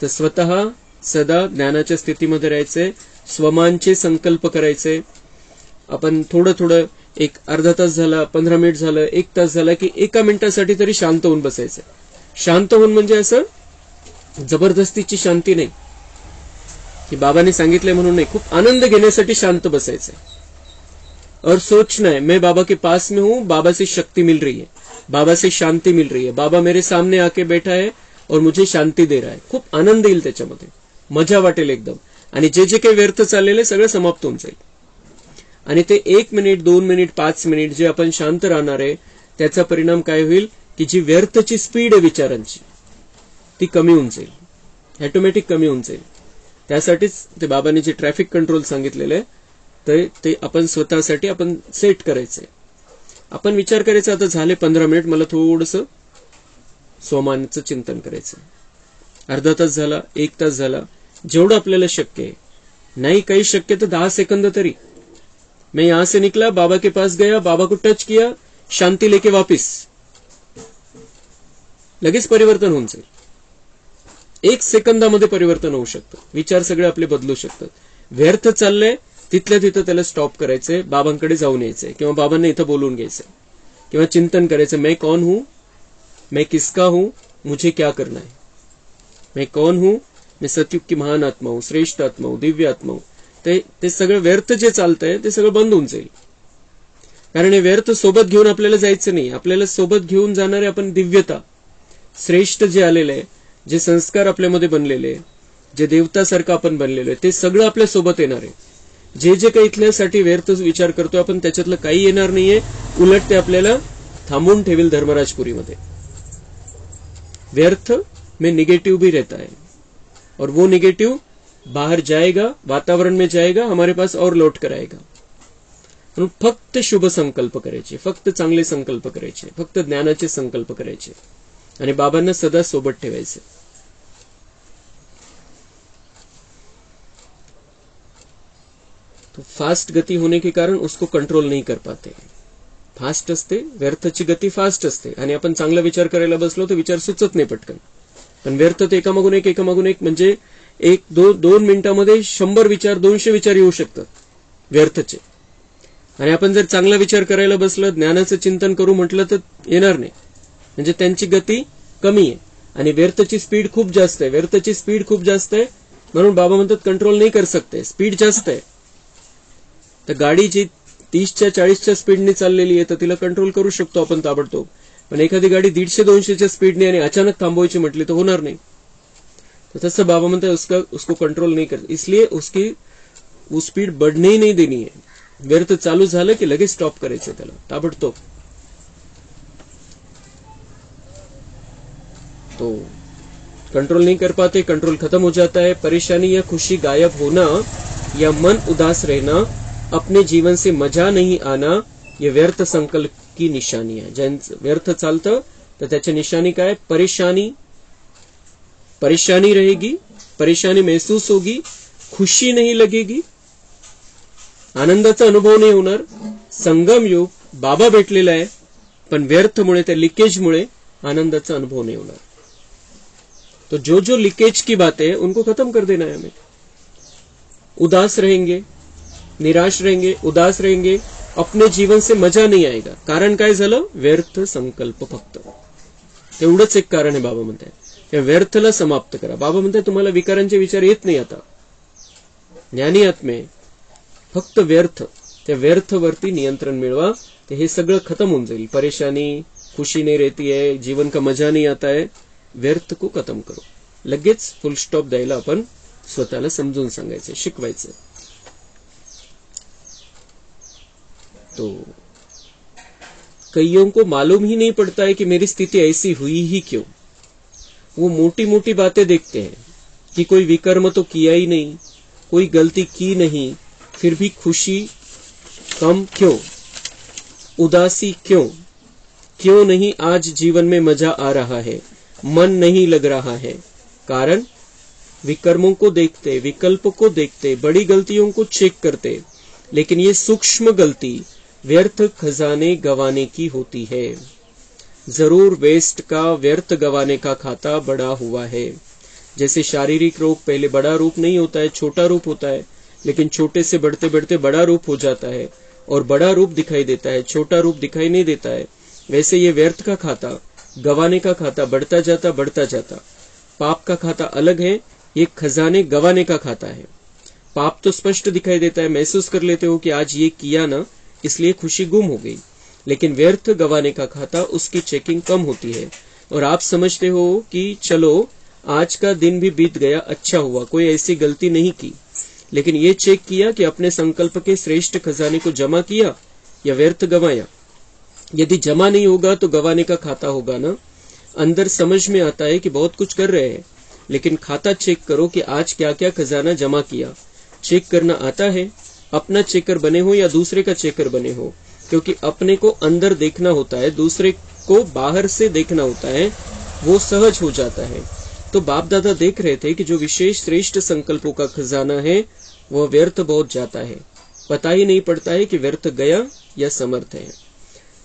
तर स्वतः सदा ज्ञानाच्या स्थितीमध्ये राहायचंय, स्वमानचे संकल्प करायचे. आपण थोडं थोडं एक अर्धा तास झाला, 15 मिनिट झालं, 1 तास झाला की 1 मिनिटासाठी तरी शांत होऊन बसायचं. शांत होऊन म्हणजे असं जबरदस्तीची शांती नाही की बाबांनी सांगितलंय म्हणून नाही, खूप आनंद घेण्यासाठी शांत बसायचंय. और सोचना है मैं बाबा के पास में हूं, बाबा से शक्ति मिल रही है, बाबा से शांति मिल रही है, बाबा मेरे सामने आके बैठा है और मुझे शांती दे रहा है. खूप आनंद येईल त्याच्यामध्ये, मजा वाटेल एकदम. आणि जे जे काही व्यर्थ चाललेले सगळं समाप्त होऊन जाईल. आणि ते 1 मिनिट 2 मिनिट 5 मिनिट जे आपण शांत राहणार आहे त्याचा परिणाम काय होईल की जी व्यर्थची स्पीड आहे विचारांची ती कमी होऊन जाईल, ऑटोमॅटिक कमी होऊन जाईल. त्यासाठीच ते बाबांनी जे ट्रॅफिक कंट्रोल सांगितलेलं आहे ते आपण स्वतःसाठी आपण सेट करायचंय. आपण विचार करायचा, आता झाले 15 मिनिट, मला थोडंसं स्वमानाचं चिंतन करायचं. अर्धा तास झाला, 1 तास झाला, जेवढं आपल्याला शक्य आहे. नहीं कहीं शक्य तो 10 सेकंद तरी. मैं यहां से निकला, बाबा के पास गया, बाबा को टच किया, शांति लेके वापिस, लगेच परिवर्तन होऊन जाईल. 1 सेकंदामध्ये परिवर्तन होऊ शकतं. विचार सगळे आपले बदलू शकतात. व्यर्थ चाललंय, तिथल्या तिथं त्याला स्टॉप करायचंय, बाबांकडे जाऊन यायचंय किंवा बाबांना इथं बोलून घ्यायचंय किंवा चिंतन करायचं, मैं कौन हूं, मैं किसका हूं, मुझे क्या करना है. मैं कौन हूं, मैं सतयुग की महान आत्मा हूं, श्रेष्ठ आत्मा हूं, दिव्य आत्मा हूं. ते सगळं व्यर्थ जे चालतंय ते सगळं बंद होऊन जाईल. कारण हे व्यर्थ सोबत घेऊन आपल्याला जायचं नाही. आपल्याला सोबत घेऊन जाणारे आपण दिव्यता, श्रेष्ठ जे आलेलं आहे, जे संस्कार आपल्यामध्ये बनलेले, जे देवतासारखं आपण बनलेलो आहे, ते सगळं आपल्या सोबत येणार आहे. जे जे काही इथल्यासाठी व्यर्थ विचार करतोय आपण, त्याच्यातलं काही येणार नाहीये. उलट ते आपल्याला थांबवून ठेवेल धर्मराजपुरीमध्ये. व्यर्थ में निगेटिव भी रहता है और वो निगेटिव बाहर जाएगा, वातावरण में जाएगा, हमारे पास और लौट कर आएगा. म्हणून फक्त शुभ संकल्प करायचे, फक्त चांगले संकल्प करायचे, फक्त ज्ञानाचे संकल्प करायचे आणि बाबांना सदा सोबत ठेवायचे. तो फास्ट गति होने के कारण उसको कंट्रोल नहीं कर पाते. फास्ट असते, व्यर्थची गती फास्ट असते आणि आपण चांगला विचार करायला बसलो तर विचार सुचत नाही पटकन. पण व्यर्थ ते एकामागून एक म्हणजे 1-2 मिनिटांमध्ये 100 विचार, 200 विचार येऊ शकतात व्यर्थचे. आणि आपण जर चांगला विचार करायला बसलो, ज्ञानाचं चिंतन करू म्हटलं तर येणार नाही. म्हणजे त्यांची गती कमी आहे आणि व्यर्थची स्पीड खूप जास्त आहे. व्यर्थची स्पीड खूप जास्त आहे म्हणून बाबा म्हणतात कंट्रोल नाही कर सकते, स्पीड जास्त आहे. तर गाडी जी 30च्या 40च्या स्पीडने चाललेली आहे तर तिला कंट्रोल करू शकतो आपण ताबडतोब. पण एखादी गाडी 150-200च्या स्पीडने आणि अचानक थांबवायची म्हटली तर होणार नाही. तो तसं बाबा म्हणतात उसको कंट्रोल नहीं कर, इसलिए उसकी वो स्पीड बढ़ने ही नहीं देनी है. व्यर्थ चालू झालं की लगेच स्टॉप करायचं त्याला ताबडतोब. तो कंट्रोल नहीं कर पाते, कंट्रोल खत्म हो जाता है. परेशानी या खुशी गायब होना या मन उदास रहना, अपने जीवन से मजा नहीं आना, ये व्यर्थ संकल्प की निशानी है. ज्यांचं व्यर्थ चालतं तर त्याची निशानी काय? परेशानी रहेगी, परेशानी महसूस होगी, खुशी नहीं लगेगी, आनंदाचा अनुभव नाही होणार. संगम योग बाबा भेटलेला आहे पण व्यर्थमुळे, त्या लिकेजमुळे आनंदाचा अनुभव नहीं होणार. तो जो लीकेज की बातें है उनको खत्म कर देना है हमें. उदास रहेंगे, निराश रहेंगे, उदास रहेंगे, अपने जीवन से मजा नहीं आएगा. कारण काय झालं? व्यर्थ संकल्प. फक्त तेवढंच एक कारण आहे. बाबा म्हणतात या व्यर्थला समाप्त करा. बाबा म्हणतात तुम्हाला विकारांचे विचार येत नाही आता. ज्ञानी आत्मे फक्त व्यर्थ, त्या व्यर्थवरती नियंत्रण मिळवा, ते हे सगळं खत्म होऊन जाईल. परेशानी, खुशी नहीं रहती है, जीवन का मजा नहीं आता है. व्यर्थ को खत्म करो. लगेच फुल स्टॉप द्यायला आपण स्वतःला समजून सांगायचं, शिकवायचं. तो कईयों को मालूम ही नहीं पड़ता है कि मेरी स्थिति ऐसी हुई ही क्यों. वो मोटी मोटी बातें देखते हैं कि कोई विकर्म तो किया ही नहीं, कोई गलती की नहीं, फिर भी खुशी कम क्यों, उदासी क्यों, क्यों नहीं आज जीवन में मजा आ रहा है, मन नहीं लग रहा है. कारण विकर्मों को देखते, विकल्प को देखते, बड़ी गलतियों को चेक करते, लेकिन ये सूक्ष्म गलती व्यर्थ खजाने गंवाने की होती है. जरूर वेस्ट का, व्यर्थ गंवाने का खाता बड़ा हुआ है. जैसे शारीरिक रोग पहले बड़ा रूप नहीं होता है, छोटा रूप होता है, लेकिन छोटे से बढ़ते बढ़ते बड़ा रूप हो जाता है और बड़ा रूप दिखाई देता है, छोटा रूप दिखाई नहीं देता है. वैसे ये व्यर्थ का खाता, गंवाने का खाता बढ़ता जाता. पाप का खाता अलग है, ये खजाने गंवाने का खाता है. पाप तो स्पष्ट दिखाई देता है, महसूस कर लेते हो कि आज ये किया ना, इसलिए खुशी गुम हो गई. लेकिन व्यर्थ गंवाने का खाता, उसकी चेकिंग कम होती है और आप समझते हो कि चलो आज का दिन भी बीत गया, अच्छा हुआ, कोई ऐसी गलती नहीं की. लेकिन ये चेक किया कि अपने संकल्प के श्रेष्ठ खजाने को जमा किया या व्यर्थ गंवाया. यदि जमा नहीं होगा तो गंवाने का खाता होगा ना. अंदर समझ में आता है कि बहुत कुछ कर रहे हैं, लेकिन खाता चेक करो कि आज क्या क्या खजाना जमा किया। चेक करना आता है, अपना चेकर बने हो या दूसरे का चेकर बने हो, क्योंकि अपने को अंदर देखना होता है, दूसरे को बाहर से देखना होता है, वो सहज हो जाता है। तो बाप दादा देख रहे थे कि जो विशेष श्रेष्ठ संकल्पों का खजाना है वह व्यर्थ बहुत जाता है, पता ही नहीं पड़ता है की व्यर्थ गया या समर्थ आहे।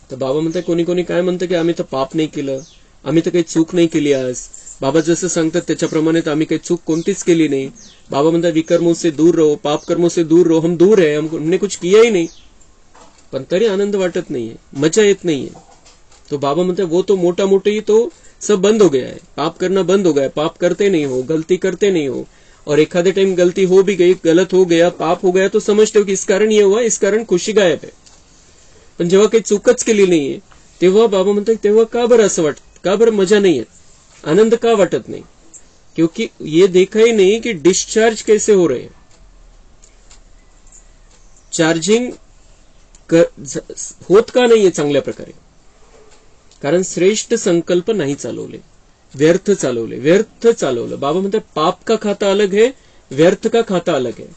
तर बाबा म्हणतात, कोणी कोणी काय म्हणतं की आम्ही तर पाप नाही केलं, आम्ही तर काही चूक नाही केली आज। बाबा जसं सांगतात त्याच्याप्रमाणे आम्ही काही चूक कोणतीच केली नाही। बाबा म्हणतात विकर्मों से दूर रहो, पाप कर्मों से दूर रहो, हम दूर है, हमने कुछ किया ही नहीं, पण तरी आनंद वाटत नाहीये, मजा येत नाहीये। तो बाबा म्हणतात वो तो मोटा मोटी तो सब बंद हो गया है, पाप करना बंद हो गया है, पाप करते नहीं हो, गलती करते नहीं हो, और एखादे टाइम गलती हो भी गई, गलत हो गया, पाप हो गया, तो समझते हो कि इस कारण ये हुआ, इस कारण खुशी गायब है। पण जेव्हा काही चूकच केली नाहीये तेव्हा बाबा म्हणतात तेव्हा का बरं असं वाटत, का बरं मजा नाही येत, आनंद का वाटत नाही? क्योंकि ये देखा ही नहीं कि डिस्चार्ज कैसे हो रहे हैं, चार्जिंग होत का नाहीये चांगल्या प्रकारे, कारण श्रेष्ठ संकल्प नाही चालवले, व्यर्थ चालवले, व्यर्थ चालवलं। बाबा म्हणतात पाप का खाता अलग है, व्यर्थ का खाता अलग है।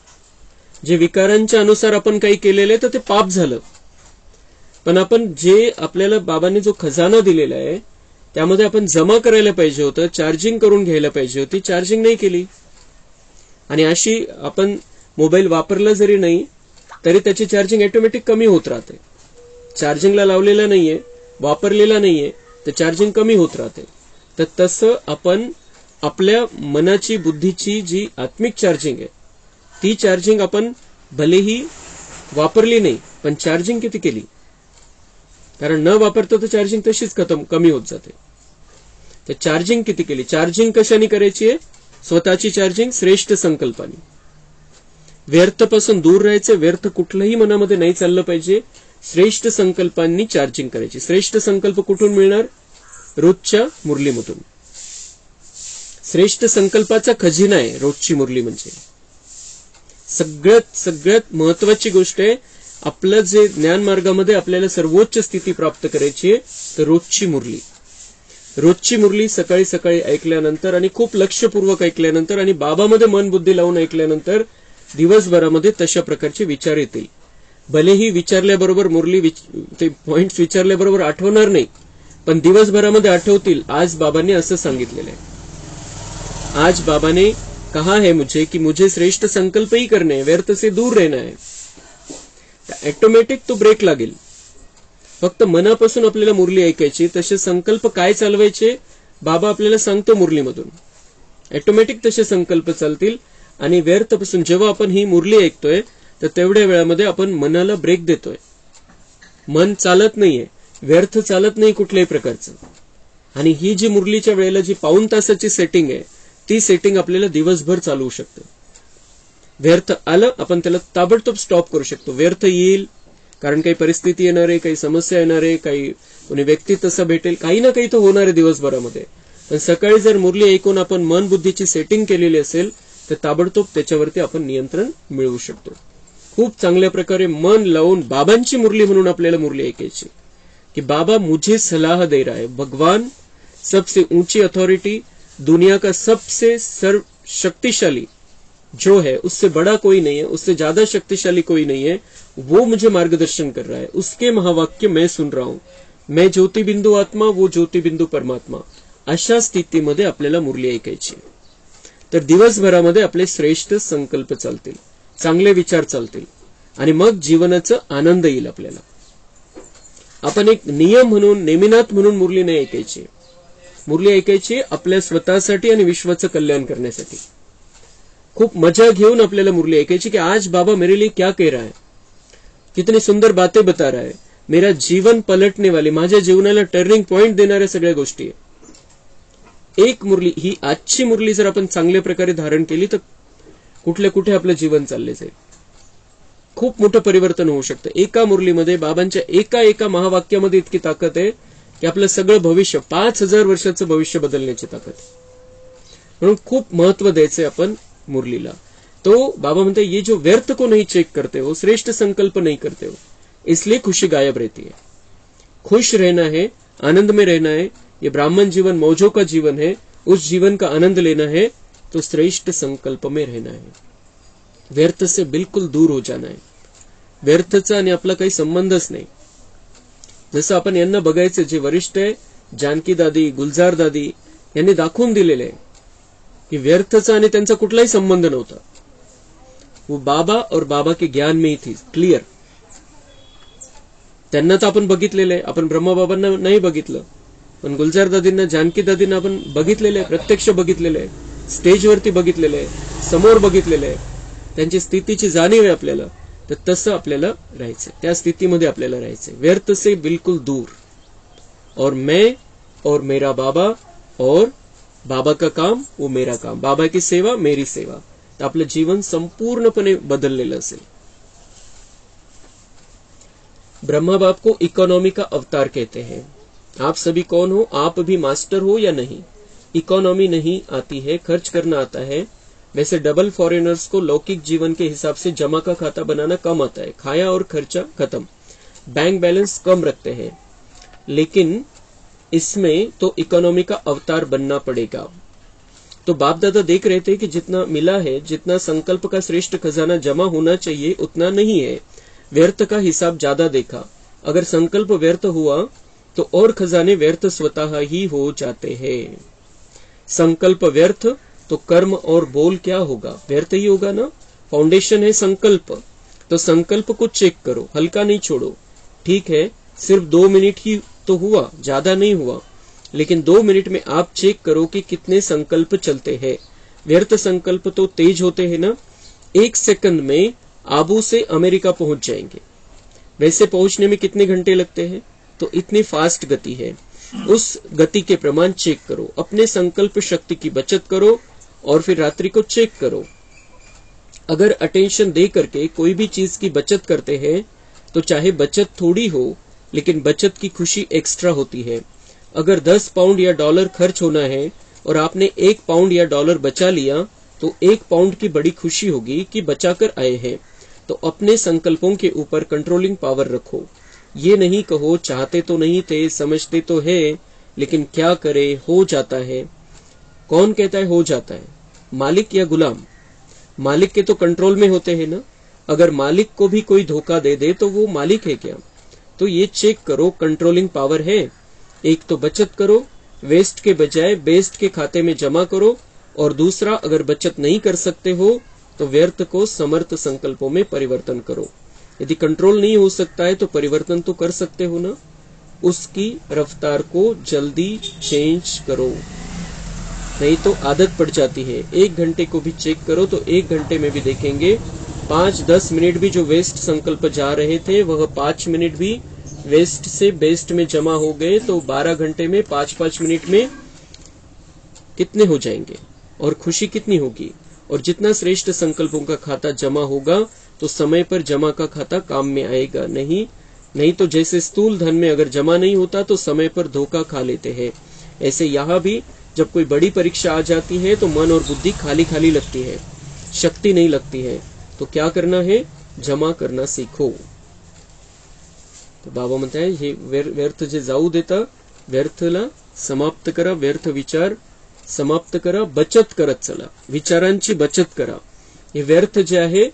जे विकारांच्या अनुसार आपण काही केलेले तर ते पाप झालं, पण आपण जे आपल्याला बाबांनी जो खजाना दिलेला आहे त्यामध्ये आपण जमा करायला पाहिजे होतं, चार्जिंग करून घ्यायला पाहिजे होती, चार्जिंग नाही केली। आणि अशी आपण मोबाईल वापरला जरी नाही तरी त्याची चार्जिंग ऑटोमॅटिक कमी होत राहते, चार्जिंगला लावलेला नाहीये, वापरलेला नाहीये, तर चार्जिंग कमी होत राहते। तर तसं आपण आपल्या मनाची, बुद्धीची जी आत्मिक चार्जिंग आहे ती चार्जिंग आपण भलेही वापरली नाही पण चार्जिंग किती केली, कारण न वापरता तर चार्जिंग तशीच कमी होत जाते। तर चार्जिंग किती केली, चार्जिंग कशाने करायची आहे? स्वतःची चार्जिंग श्रेष्ठ संकल्पाने। व्यर्थ पासून दूर राहायचं, व्यर्थ कुठलंही मनामध्ये नाही चाललं पाहिजे, श्रेष्ठ संकल्पांनी चार्जिंग करायची। श्रेष्ठ संकल्प कुठून मिळणार? रोजच्या मुरलीमधून। श्रेष्ठ संकल्पाचा खजिना आहे रोजची मुरली, म्हणजे सगळ्यात महत्वाची गोष्ट आहे। आपलं जे ज्ञान मार्गामध्ये आपल्याला सर्वोच्च स्थिती प्राप्त करायची आहे तर रोजची मुरली, रोजची मुरली सकाळी सकाळी ऐकल्यानंतर आणि खूप लक्षपूर्वक ऐकल्यानंतर आणि बाबामध्ये मन बुद्धी लावून ऐकल्यानंतर दिवसभरामध्ये तशा प्रकारचे विचार येतील। भलेही विचारल्याबरोबर मुरली ते पॉइंट्स विचारल्याबरोबर आठवणार नाही, पण दिवसभरामध्ये आठवतील। आज बाबांनी असं सांगितलेलं आहे, आज बाबा ने कहा है मुझे कि मुझे श्रेष्ठ संकल्प ही करने हैं, व्यर्थ से दूर रहना है। ऑटोमॅटिक तो ब्रेक लागेल। फक्त मनापासून आपल्याला मुरली ऐकायची, तसे संकल्प काय चालवायचे बाबा आपल्याला सांगतो मुरलीमधून, ऑटोमॅटिक तसे संकल्प चालतील। आणि व्यर्थपासून जेव्हा आपण ही मुरली ऐकतोय तर तेवढ्या वेळामध्ये आपण मनाला ब्रेक देतोय, मन चालत नाहीये, व्यर्थ चालत नाही कुठल्याही प्रकारचं। आणि ही जी मुरलीच्या वेळेला जी पाऊण तासाची सेटिंग आहे ती सेटिंग आपल्याला दिवसभर चालवू शकते। व्यर्थ आलं आपण त्याला ताबडतोब स्टॉप करू शकतो। व्यर्थ येईल कारण काही परिस्थिती येणार आहे, काही समस्या येणार आहे, काही कोणी व्यक्ती तसं भेटेल, काही ना काही तो होणार आहे दिवसभरामध्ये, पण सकाळी जर मुरली ऐकून आपण मन बुद्धीची सेटिंग केलेली असेल तर ताबडतोब त्याच्यावरती आपण नियंत्रण मिळवू शकतो। खूप चांगल्या प्रकारे मन लावून बाबांची मुरली म्हणून आपल्याला मुरली ऐकायची कि बाबा मुझे सलाह दे रहा है, भगवान सबसे ऊंची अथॉरिटी, दुनिया का सबसे सर्व शक्तिशाली जो है, उससे बड़ा कोई नहीं है, उससे ज्यादा शक्तिशाली कोई नहीं है, वो मुझे मार्गदर्शन कर रहा है, उसके महावाक्य मैं सुन रहा हूं, मैं ज्योति बिंदु आत्मा, वो ज्योति बिंदु परमात्मा। अशा स्थितीमध्ये आपल्याला मुरली ऐकायची। तर दिवसभरामध्ये आपले श्रेष्ठ संकल्प चालतील, चांगले विचार चालतील आणि मग जीवनाचा आनंद येईल आपल्याला। आपण एक नियम म्हणून, नेमिनाथ म्हणून मुरली नाही ऐकायची, मुरली ऐकायची आपल्या स्वतःसाठी आणि विश्वाचं कल्याण करण्यासाठी। खूप मजा घेऊन आपल्याला मुरली ऐकायची कि आज बाबा मेरे लिए क्या कह रहा है, कितनी सुंदर बातें बता रहा है, मेरा जीवन पलटने वाली, माझ्या जीवनाला टर्निंग पॉइंट देणाऱ्या सगळ्या गोष्टी आहे। एक मुरली, ही आजची मुरली जर आपण चांगल्या प्रकारे धारण केली तर कुठल्या कुठे आपलं जीवन चालले जाईल, खूप मोठं परिवर्तन होऊ शकतं। एका मुरलीमध्ये बाबांच्या एका महावाक्यामध्ये इतकी ताकद आहे की आपलं सगळं भविष्य, 5000 वर्षाचं भविष्य बदलण्याची ताकद। म्हणून खूप महत्व द्यायचंय आपण मुरलीला। तो बाबा म्हणते ये जो व्यर्थ को नहीं चेक करते हो, श्रेष्ठ संकल्प नहीं करते हो, इसलिए खुशी गायब रहती है। खुश रहना है, आनंद में रहना है, ये ब्राह्मण जीवन मौजों का जीवन है, उस जीवन का आनंद लेना है तो श्रेष्ठ संकल्प में रहना है, व्यर्थ से बिलकुल दूर हो जाना आहे. व्यर्थचा आणि आपला काही संबंधच नाही. जसं आपण यांना बघायचं, जे वरिष्ठ आहे जानकी दादी, गुलजार दादी यांनी दाखवून दिलेले आहे की व्यर्थचा आणि त्यांचा कुठलाही संबंध नव्हता. वो बाबा और बाबा के ज्ञान में ही थी, क्लियर. त्यांना तर आपण बघितलेलं आहे, आपण ब्रह्मबाबांना नाही बघितलं, पण गुलजार दादींना, जानकी दादींना आपण बघितलेलं आहे, प्रत्यक्ष बघितलेलं आहे, स्टेजवरती बघितलेलं आहे, समोर बघितलेलं आहे. त्यांची स्थितीची जाणीव आहे आपल्याला. तर तसं आपल्याला राहायचंय, त्या स्थितीमध्ये आपल्याला राहायचंय, व्यर्थ से बिल्कुल दूर. और मैं और मेरा बाबा और बाबा का काम वो मेरा काम, बाबा की सेवा मेरी सेवा. तर आपलं जीवन संपूर्णपणे बदललेलं असेल. ब्रह्मा बाप को इकोनॉमी का अवतार कहते हैं. आप सभी कौन हो? आप भी मास्टर हो या नहीं? इकोनॉमी नहीं आती है, खर्च करना आता है. वैसे डबल फॉरेनर्स को लौकिक जीवन के हिसाब से जमा का खाता बनाना कम आता है, खाया और खर्चा खत्म, बैंक बैलेंस कम रखते हैं. लेकिन इसमें तो इकोनॉमी का अवतार बनना पड़ेगा. तो बाप दादा देख रहे थे कि जितना मिला है, जितना संकल्प का श्रेष्ठ खजाना जमा होना चाहिए उतना नहीं है. व्यर्थ का हिसाब ज्यादा देखा. अगर संकल्प व्यर्थ हुआ तो और खजाने व्यर्थ स्वतः ही हो जाते हैं. संकल्प व्यर्थ तो कर्म और बोल क्या होगा? व्यर्थ ही होगा ना. फाउंडेशन है संकल्प, तो संकल्प को चेक करो, हल्का नहीं छोड़ो. ठीक है, सिर्फ 2 मिनट ही तो हुआ, ज्यादा नहीं हुआ, लेकिन 2 मिनट में आप चेक करो कि कितने संकल्प चलते हैं. व्यर्थ संकल्प तो तेज होते हैं ना. 1 सेकंड में आबू से अमेरिका पहुंच जाएंगे. वैसे पहुंचने में कितने घंटे लगते हैं? तो इतनी फास्ट गति है. उस गति के प्रमाण चेक करो. अपने संकल्प शक्ति की बचत करो और फिर रात्रि को चेक करो. अगर अटेंशन दे करके कोई भी चीज की बचत करते हैं तो चाहे बचत थोड़ी हो, लेकिन बचत की खुशी एक्स्ट्रा होती है. अगर 10 पाउंड या डॉलर खर्च होना है और आपने 1 पाउंड या डॉलर बचा लिया तो 1 पाउंड की बड़ी खुशी होगी कि बचाकर आए हैं. तो अपने संकल्पों के ऊपर कंट्रोलिंग पावर रखो. ये नहीं कहो चाहते तो नहीं थे, समझते तो है, लेकिन क्या करे, हो जाता है. कौन कहता है हो जाता है? मालिक या गुलाम? मालिक के तो कंट्रोल में होते हैं ना. अगर मालिक को भी कोई धोखा दे दे तो वो मालिक है क्या? तो ये चेक करो, कंट्रोलिंग पावर है. एक तो बचत करो, वेस्ट के बजाय बेस्ट के खाते में जमा करो. और दूसरा, अगर बचत नहीं कर सकते हो तो व्यर्थ को समर्थ संकल्पों में परिवर्तन करो. यदि कंट्रोल नहीं हो सकता है तो परिवर्तन तो कर सकते हो ना. उसकी रफ्तार को जल्दी चेंज करो, नहीं तो आदत पड़ जाती है. 1 घंटे को भी चेक करो तो 1 घंटे में भी देखेंगे 5-10 मिनट भी जो वेस्ट संकल्प जा रहे थे वह 5 मिनट भी वेस्ट से बेस्ट में जमा हो गए. तो 12 घंटे में 5-5 मिनट में कितने हो जाएंगे और खुशी कितनी होगी. और जितना श्रेष्ठ संकल्पों का खाता जमा होगा तो समय पर जमा का खाता काम में आएगा. नहीं तो जैसे स्थूल धन में अगर जमा नहीं होता तो समय पर धोखा खा लेते हैं, ऐसे यहाँ भी जब कोई बड़ी परीक्षा आ जाती है तो मन और बुद्धि खाली खाली लगती है, शक्ति नहीं लगती है. तो क्या करना है? जमा करना सीखो. तो बाबा म्हणता है हे व्यर्थ जे जाऊ देता, व्यर्थला समाप्त करा, व्यर्थ विचार समाप्त करा, बचत करत चला, विचारांची बचत करा. हे व्यर्थ जे आहे,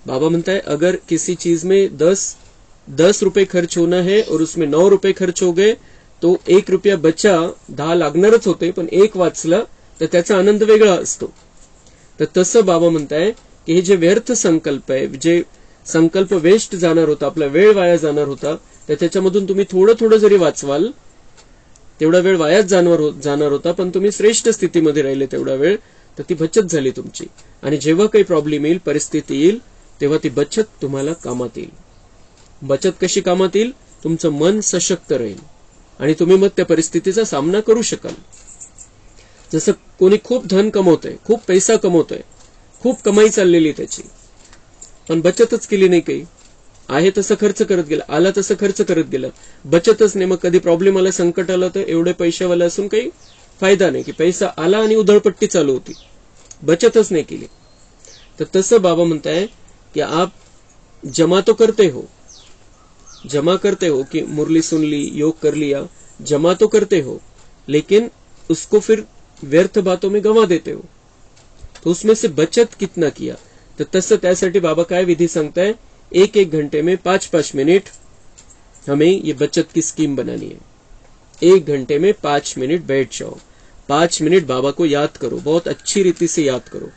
बाबा म्हणता है अगर किसी चीज में 10 रुपए खर्च होना है और उसमें 9 रुपए खर्च हो गए तो 1 रुपया बचा, 10 लागणारच होते, पण 1 वाचला तर त्याचा आनंद वेगळा असतो. तर तसं बाबा म्हणताय की हे जे व्यर्थ संकल्प आहे, जे संकल्प वेस्ट जाणार होता, आपला वेळ वाया जाणार होता, तर त्याच्यामधून तुम्ही थोडं थोडं जरी वाचवाल, तेवढा वेळ वायाच जाणार होता, पण तुम्ही श्रेष्ठ स्थितीमध्ये राहिले तेवढा वेळ, तर ती बचत झाली तुमची. आणि जेव्हा काही प्रॉब्लेम येईल, परिस्थिती येईल, तेव्हा ती बचत तुम्हाला कामात येईल. बचत कशी कामात येईल? तुमचं मन सशक्त राहील आणि तुम्ही मग त्या परिस्थितीचा सामना करू शकाल. जसं कोणी खूप धन कमवतोय, खूप पैसा कमवतोय, खूप कमाई चाललेली त्याची, पण बचतच केली नाही, काही आहे तसं खर्च करत गेला, आला तसं खर्च करत गेला, बचतच नाही. मग कधी प्रॉब्लेम आला, संकट आलं तर एवढे पैशावाला असून काही फायदा नाही की पैसा आला आणि उधळपट्टी चालू होती, बचतच नाही केली. तर तसं बाबा म्हणताय कि आप जमा तो करते हो कि मुरली सुन ली, योग कर लिया, जमा तो करते हो, लेकिन उसको फिर व्यर्थ बातों में गंवा देते हो. तो उसमें से बचत कितना किया. तर तसं त्यासाठी बाबा काय विधी सांगताय, 1-1 घंटे में 5-5 मिनट हमें ये बचत की स्कीम बनानी है. 1 घंटे में 5 मिनट बैठ जाओ, 5 मिनट बाबा को याद करो, बहुत अच्छी रीति से याद करो.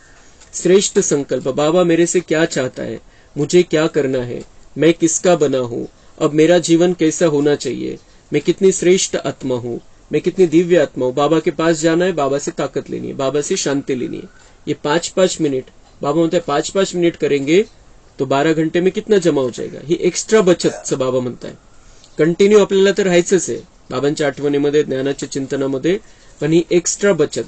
श्रेष्ठ संकल्प, बाबा मेरे से क्या चाहता है, मुझे क्या करना है, मैं किसका बना हूं, अब मेरा जीवन कैसा होना चाहिए, मैं कितनी श्रेष्ठ आत्मा हूं, मैं कितनी दिव्य आत्मा हूं. बाबा के पास जाना है, बाबा से ताकत लेनी है, बाबा से शांति लेनी है. ये 5-5 मिनट बाबा म्हणताय 5-5 मिनिट करेंगे तो 12 घंटे में कितना जमा हो जाएगा. ही एक्स्ट्रा बचतचं बाबा म्हणताय. कंटिन्यू आपल्याला तर राहायचंच आहे बाबांच्या आठवणीमध्ये, ज्ञानाच्या चिंतनामध्ये, पण ही एक्स्ट्रा बचत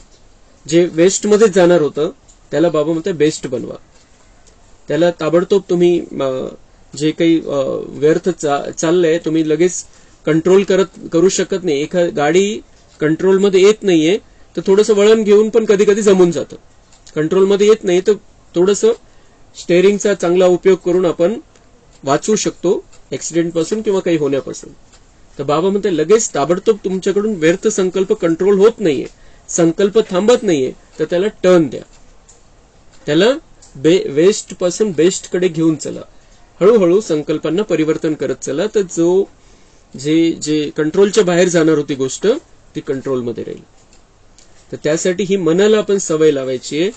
जे वेस्ट मध्ये जाणार होतं त्याला बाबा म्हणताय बेस्ट बनवा. त्याला ताबडतोब तुम्ही जे काही व्यर्थ चाललंय तुम्ही लगेच कंट्रोल करू शकत नाही. एखादी गाडी कंट्रोल मध्ये येत नाहीये तर थोडंसं वळण घेऊन पण कधी कधी जमून जातं. कंट्रोल मध्ये येत नाही तर थोडंसं स्टेअरिंगचा चांगला उपयोग करून आपण वाचू शकतो ऍक्सिडेंट पासून किंवा काही होण्यापासून. तर बाबा म्हणते लगेच ताबडतोब तुमच्याकडून व्यर्थ संकल्प कंट्रोल होत नाहीये, संकल्प थांबत नाहीये, तर त्याला टर्न द्या, त्याला वेस्ट पासून बेस्ट कडे घेऊन चला. हळूहळू संकल्पांना परिवर्तन करत चला. तर जे कंट्रोलच्या बाहेर जाणार होती गोष्ट ती कंट्रोलमध्ये राहील. तर त्यासाठी ही मनाला आपण सवय लावायची आहे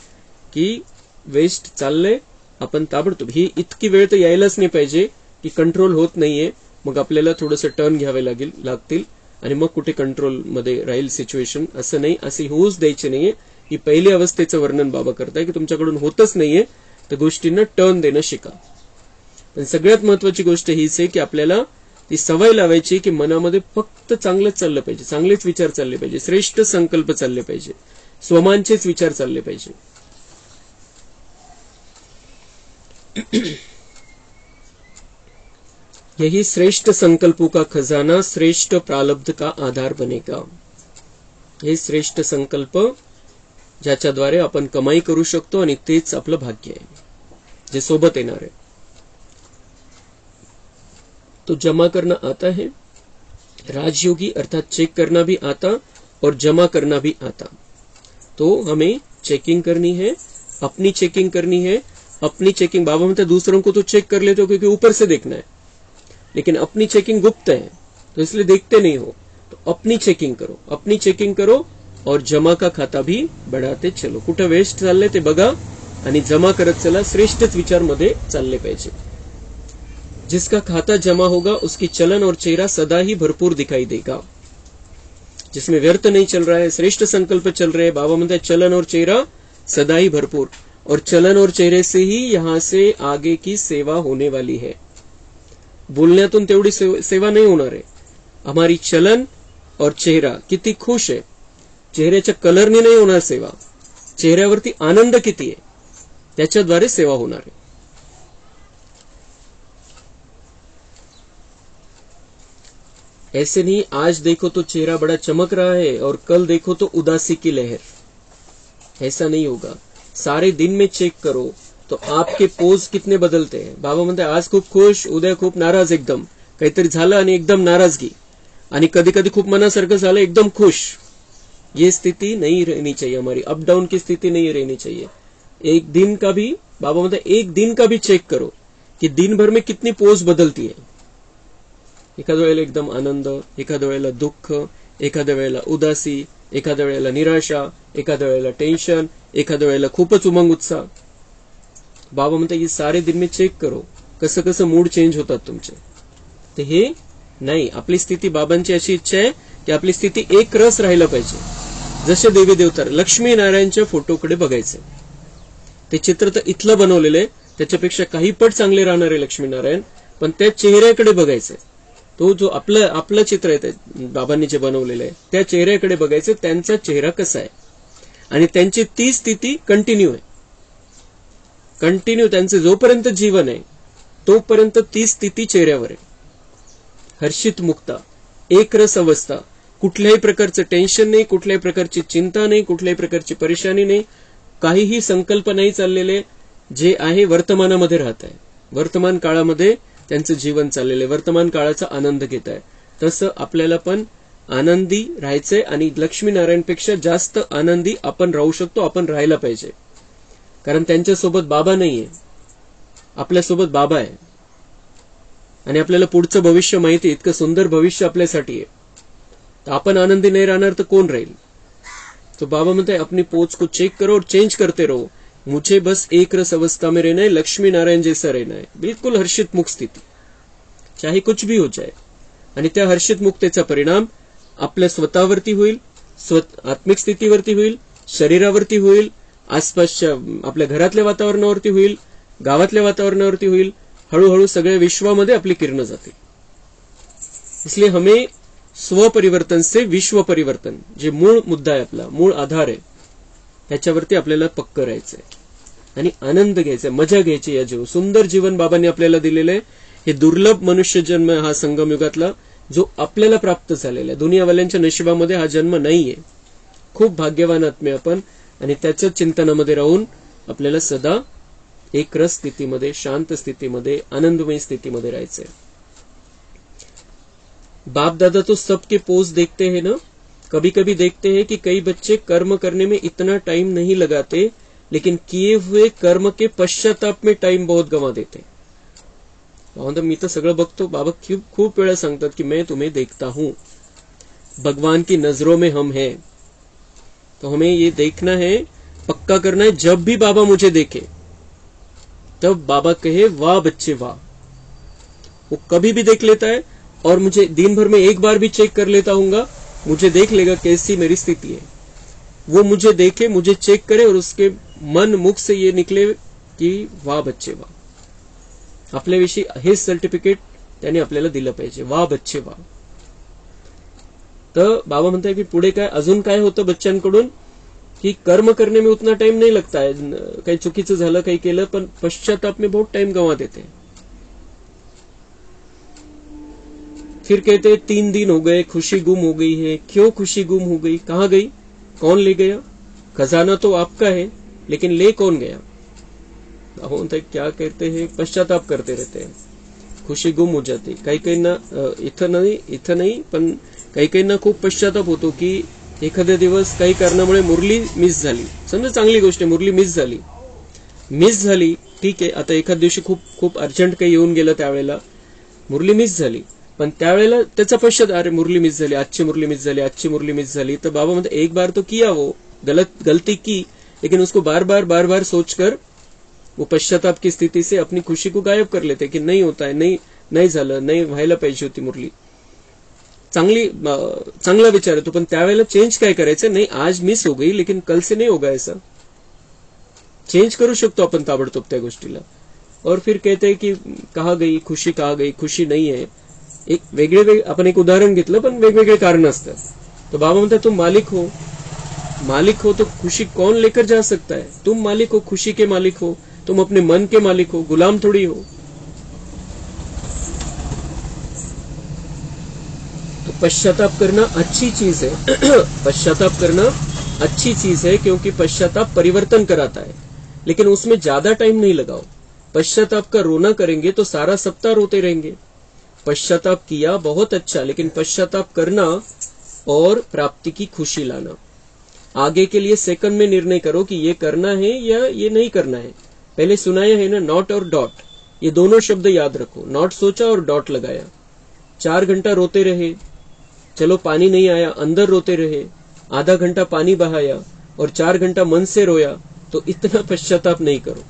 की वेस्ट चाललंय, आपण ताबडतोब, ही इतकी वेळ तर यायलाच नाही पाहिजे की कंट्रोल होत नाहीये, मग आपल्याला थोडंसं टर्न घ्यावे लागतील आणि मग कुठे कंट्रोलमध्ये राहील सिच्युएशन. असं नाही, असे होऊच द्यायचे नाहीये. ही पहिली अवस्थेचं वर्णन बाबा करताय की तुमच्याकडून होतच नाहीये तर गोष्टींना टर्न देणं शिका. पण सगळ्यात महत्वाची गोष्ट हीच आहे की आपल्याला ती सवय लावायची की मनामध्ये फक्त चांगलंच चाललं पाहिजे, चांगलेच विचार चालले पाहिजे, श्रेष्ठ संकल्प चालले पाहिजे, स्वमानचेच विचार चालले पाहिजे. यही श्रेष्ठ संकल्पों का खजाना श्रेष्ठ प्रारब्ध का आधार बनेगा. हे श्रेष्ठ संकल्प ज्याच्याद्वारे आपण कमाई करू शकतो आणि तेच आपलं भाग्य आहे जे सोबत येणार आहे. तो जमा करना आता है, राजयोगी अर्थात चेक करना भी आता और जमा करना भी आता. तो हमें चेकिंग करनी है, अपनी चेकिंग करनी है. अपनी चेकिंग, बाबा म्हणते दूसरों को तो चेक कर लेते हो क्योंकि ऊपर से देखना है, लेकिन अपनी चेकिंग गुप्त है तो इसलिए देखते नहीं हो. तो अपनी चेकिंग करो, अपनी चेकिंग करो और जमा का खाता भी बढ़ाते चलो. कुठं वेस्ट चाललंय ते बघा आणि जमा करत चला. श्रेष्ठच विचार मध्ये चालले पाहिजे. जिसका खाता जमा होगा उसकी चलन और चेहरा सदा ही भरपूर दिखाई देगा. जिसमें व्यर्थ नहीं चल रहा है, श्रेष्ठ संकल्प चल रहे हैं, बाबा म्हणते चलन और चेहरा सदा ही भरपूर. और चलन और चेहरे से ही यहां से आगे की सेवा होने वाली है. बोलण्यातून तेवढी सेवा नहीं होणार आहे. हमारी चलन और चेहरा किती खुश आहे, चेहऱ्याच्या कलरने नाही होणार सेवा, चेहऱ्यावरती आनंद किती आहे त्याच्याद्वारे सेवा होणार आहे. ऐसे नहीं आज देखो तो चेहरा बड़ा चमक रहा है और कल देखो तो उदासी की लहर. ऐसा नहीं होगा. सारे दिन में चेक करो तो आपके पोज कितने बदलते हैं. बाबा म्हणते आज खूप खुश, उद्या खूप नाराज, एकदम काहीतरी झालं आणि एकदम नाराजगी, आणि कधी कधी खूप मनासारखं झालं एकदम खुश. ये स्थिति नहीं रहनी चाहिए हमारी, अप डाउन की स्थिति नहीं रहनी चाहिए. एक दिन का भी, बाबा म्हणते एक दिन का भी चेक करो कि दिन भर में कितनी पोज बदलती है. एखाद्या वेळेला एकदम आनंद, एखाद्या वेळेला दुःख, एखाद्या वेळेला उदासी, एखाद्या वेळेला निराशा, एखाद्या वेळेला टेन्शन, एखाद्या वेळेला खूपच उमंग उत्साह. बाबा म्हणते ये सारे दिन में चेक करो कसं कसं मूड चेंज होतात तुमचे. तर हे नाही, आपली स्थिती, बाबांची अशी इच्छा आहे की आपली स्थिती एक रस राहायला पाहिजे. जसे देवी देवता लक्ष्मी नारायणच्या फोटोकडे बघायचे, ते चित्र तर इथलं बनवलेलं आहे, त्याच्यापेक्षा काही पट चांगले राहणारे लक्ष्मी नारायण, पण त्या चेहऱ्याकडे बघायचे. तो जो आपलं चित्र आहे बाबांनी जे बनवलेलं आहे त्या चेहऱ्याकडे बघायचं, त्यांचा चेहरा कसा आहे, आणि त्यांची ती स्थिती कंटिन्यू आहे. कंटिन्यू त्यांचे जोपर्यंत जीवन आहे तोपर्यंत ती स्थिती चेहऱ्यावर आहे. हर्षित मुक्ता, एकरस अवस्था, कुठल्याही प्रकारचं टेन्शन नाही, कुठल्याही प्रकारची चिंता नाही, कुठल्याही प्रकारची परेशानी नाही, काहीही संकल्प नाही चाललेले, जे आहे वर्तमानामध्ये राहत आहे. वर्तमान काळामध्ये त्यांचं जीवन चाललेलं आहे, वर्तमान काळाचा आनंद घेत आहे. तसं आपल्याला पण आनंदी राहायचंय आणि लक्ष्मीनारायणपेक्षा जास्त आनंदी आपण राहू शकतो, आपण राहायला पाहिजे. कारण त्यांच्यासोबत बाबा नाहीये, आपल्यासोबत बाबा आहे. आणि आपल्याला पुढचं भविष्य माहिती आहे, इतकं सुंदर भविष्य आपल्यासाठी आहे. तर आपण आनंदी नाही राहणार तर कोण राहील? तो बाबा म्हणते अपनी पोच को चेक करो और चेंज करते रहो. मुझे बस एक रस अवस्था में रहना है, लक्ष्मी नारायण जैसा रहना है. बिलकुल हर्षित मुक्त स्थिती, चाहे कुछ भी हो जाए. आणि त्या हर्षित मुक्तेचा परिणाम आपल्या स्वतःवरती होईल, आत्मिक स्थितीवरती होईल, शरीरावरती होईल, आसपासच्या आपल्या घरातल्या वातावरणावरती होईल, गावातल्या वातावरणावरती होईल. हळूहळू सगळ्या विश्वामध्ये आपली किरणं जातील. इसलिए हमें स्वपरिवर्तन से विश्व परिवर्तन, जे मूळ मुद्दा आहे, आपला मूळ आधार आहे, त्याच्यावरती आपल्याला पक्क राहायचंय आणि आनंद घ्यायचा, मजा घ्यायची. या जीवन सुंदर जीवन बाबांनी आपल्याला दिलेलं आहे. हे दुर्लभ मनुष्य जन्म हा संगम युगातला जो आपल्याला प्राप्त झालेला आहे. दुनियावाल्यांच्या नशिबामध्ये हा जन्म नाहीये. खूप भाग्यवान आत्मे आपण, आणि त्याच्या चिंतनामध्ये राहून आपल्याला सदा एक रस स्थितीमध्ये, शांत स्थितीमध्ये, आनंदमय स्थितीमध्ये राहायचंय. बाप दादा तो सबके पोज देखते हैं ना. कभी कभी देखते हैं कि कई बच्चे कर्म करने में इतना टाइम नहीं लगाते, लेकिन किए हुए कर्म के पश्चाताप में टाइम बहुत गंवा देते. मी तर सगळं बघतो. बाबा खूप वेळा सांगतात की मैं तुम्हें देखता हूं, भगवान की नजरों में हम हैं. तो हमें ये देखना है, पक्का करना है. जब भी बाबा मुझे देखे तब बाबा कहे वाह बच्चे वाह. वो कभी भी देख लेता है और मुझे दिन भर में एक बार भी चेक कर लेता हूंगा, मुझे देख लेगा कैसी मेरी स्थिति है. वो मुझे देखे, मुझे चेक करे और उसके मन मुख से ये निकले की वाह बच्चे वाह. आपल्याविषयी हे सर्टिफिकेट त्याने आपल्याला दिलं पाहिजे, वाह बच्चे वाह. तर बाबा म्हणताय की पुढे काय, अजून काय होतं बच्चांकडून, की कर्म करने में उतना टाइम नहीं लगता है. काही चुकीचं झालं, काही केलं, पण पश्चाताप में बहुत टाइम गंवा देते. फिर कहते 3 दिन हो गए, खुशी गुम हो गई है. क्यों खुशी गुम हो गई? कहां गई? कौन ले गया? खजाना तो आपका है, लेकिन ले कौन गया? क्या कहते हैं, पश्चाताप करते रहते हैं, खुशी गुम हो जाती. काही ना इथं नाही पण काही खूप पश्चाताप होतो की एखाद्या दिवस काही कारणामुळे मुरली मिस झाली. समजा चांगली गोष्ट आहे, मुरली मिस झाली, ठीक आहे. आता एखाद दिवशी खूप अर्जंट काही येऊन गेलं, त्यावेळेला मुरली मिस झाली, पण त्यावेळेला त्याचा पश्चाताप, अरे मुरली मिस झाली, आजची मुरली मिस झाली. तर बाबा म्हणते एक बार तो किया, वो गलती की, लेकिन उसको बार बार सोचकर वो पश्चाताप की स्थिति से अपनी खुशी को गायब कर लेते कि नहीं होता है, नहीं झालं, नाही व्हायला पाहिजे होती मुरली. चांगला विचार आहे तो, पण त्यावेळेला चेंज काय करायचं, नाही आज मिस हो गई लेकिन कल से नहीं होगा ऐसा. चेंज करू शकतो आपण ताबडतोब त्या गोष्टीला. और फिर कहते हैं कि कहा गई खुशी नहीं है. एक वेगळे आपण एक उदाहरण घेतलं, पण वेगवेगळे कारण असतात. तो बाबा म्हणतात तुम मालिक हो तो खुशी कौन लेकर जा सकता है. तुम मालिक हो, खुशी के मालिक हो, तुम अपने मन के मालिक हो, गुलाम थोड़ी हो. तो पश्चाताप करना अच्छी चीज है. पश्चाताप करना अच्छी चीज है, क्योंकि पश्चाताप परिवर्तन कराता है, लेकिन उसमें ज्यादा टाइम नहीं लगाओ. पश्चाताप का रोना करेंगे तो सारा सप्ताह रोते रहेंगे. पश्चाताप किया बहुत अच्छा, लेकिन पश्चाताप करना और प्राप्ति की खुशी लाना. आगे के लिए सेकंड में निर्णय करो कि ये करना है या ये नहीं करना है. पहले सुनाया है ना, नॉट और डॉट, ये दोनों शब्द याद रखो. नॉट सोचा और डॉट लगाया. 4 घंटा रोते रहे, चलो पानी नहीं आया, अंदर रोते रहे. आधा घंटा पानी बहाया और 4 घंटा मन से रोया, तो इतना पश्चाताप नहीं करो.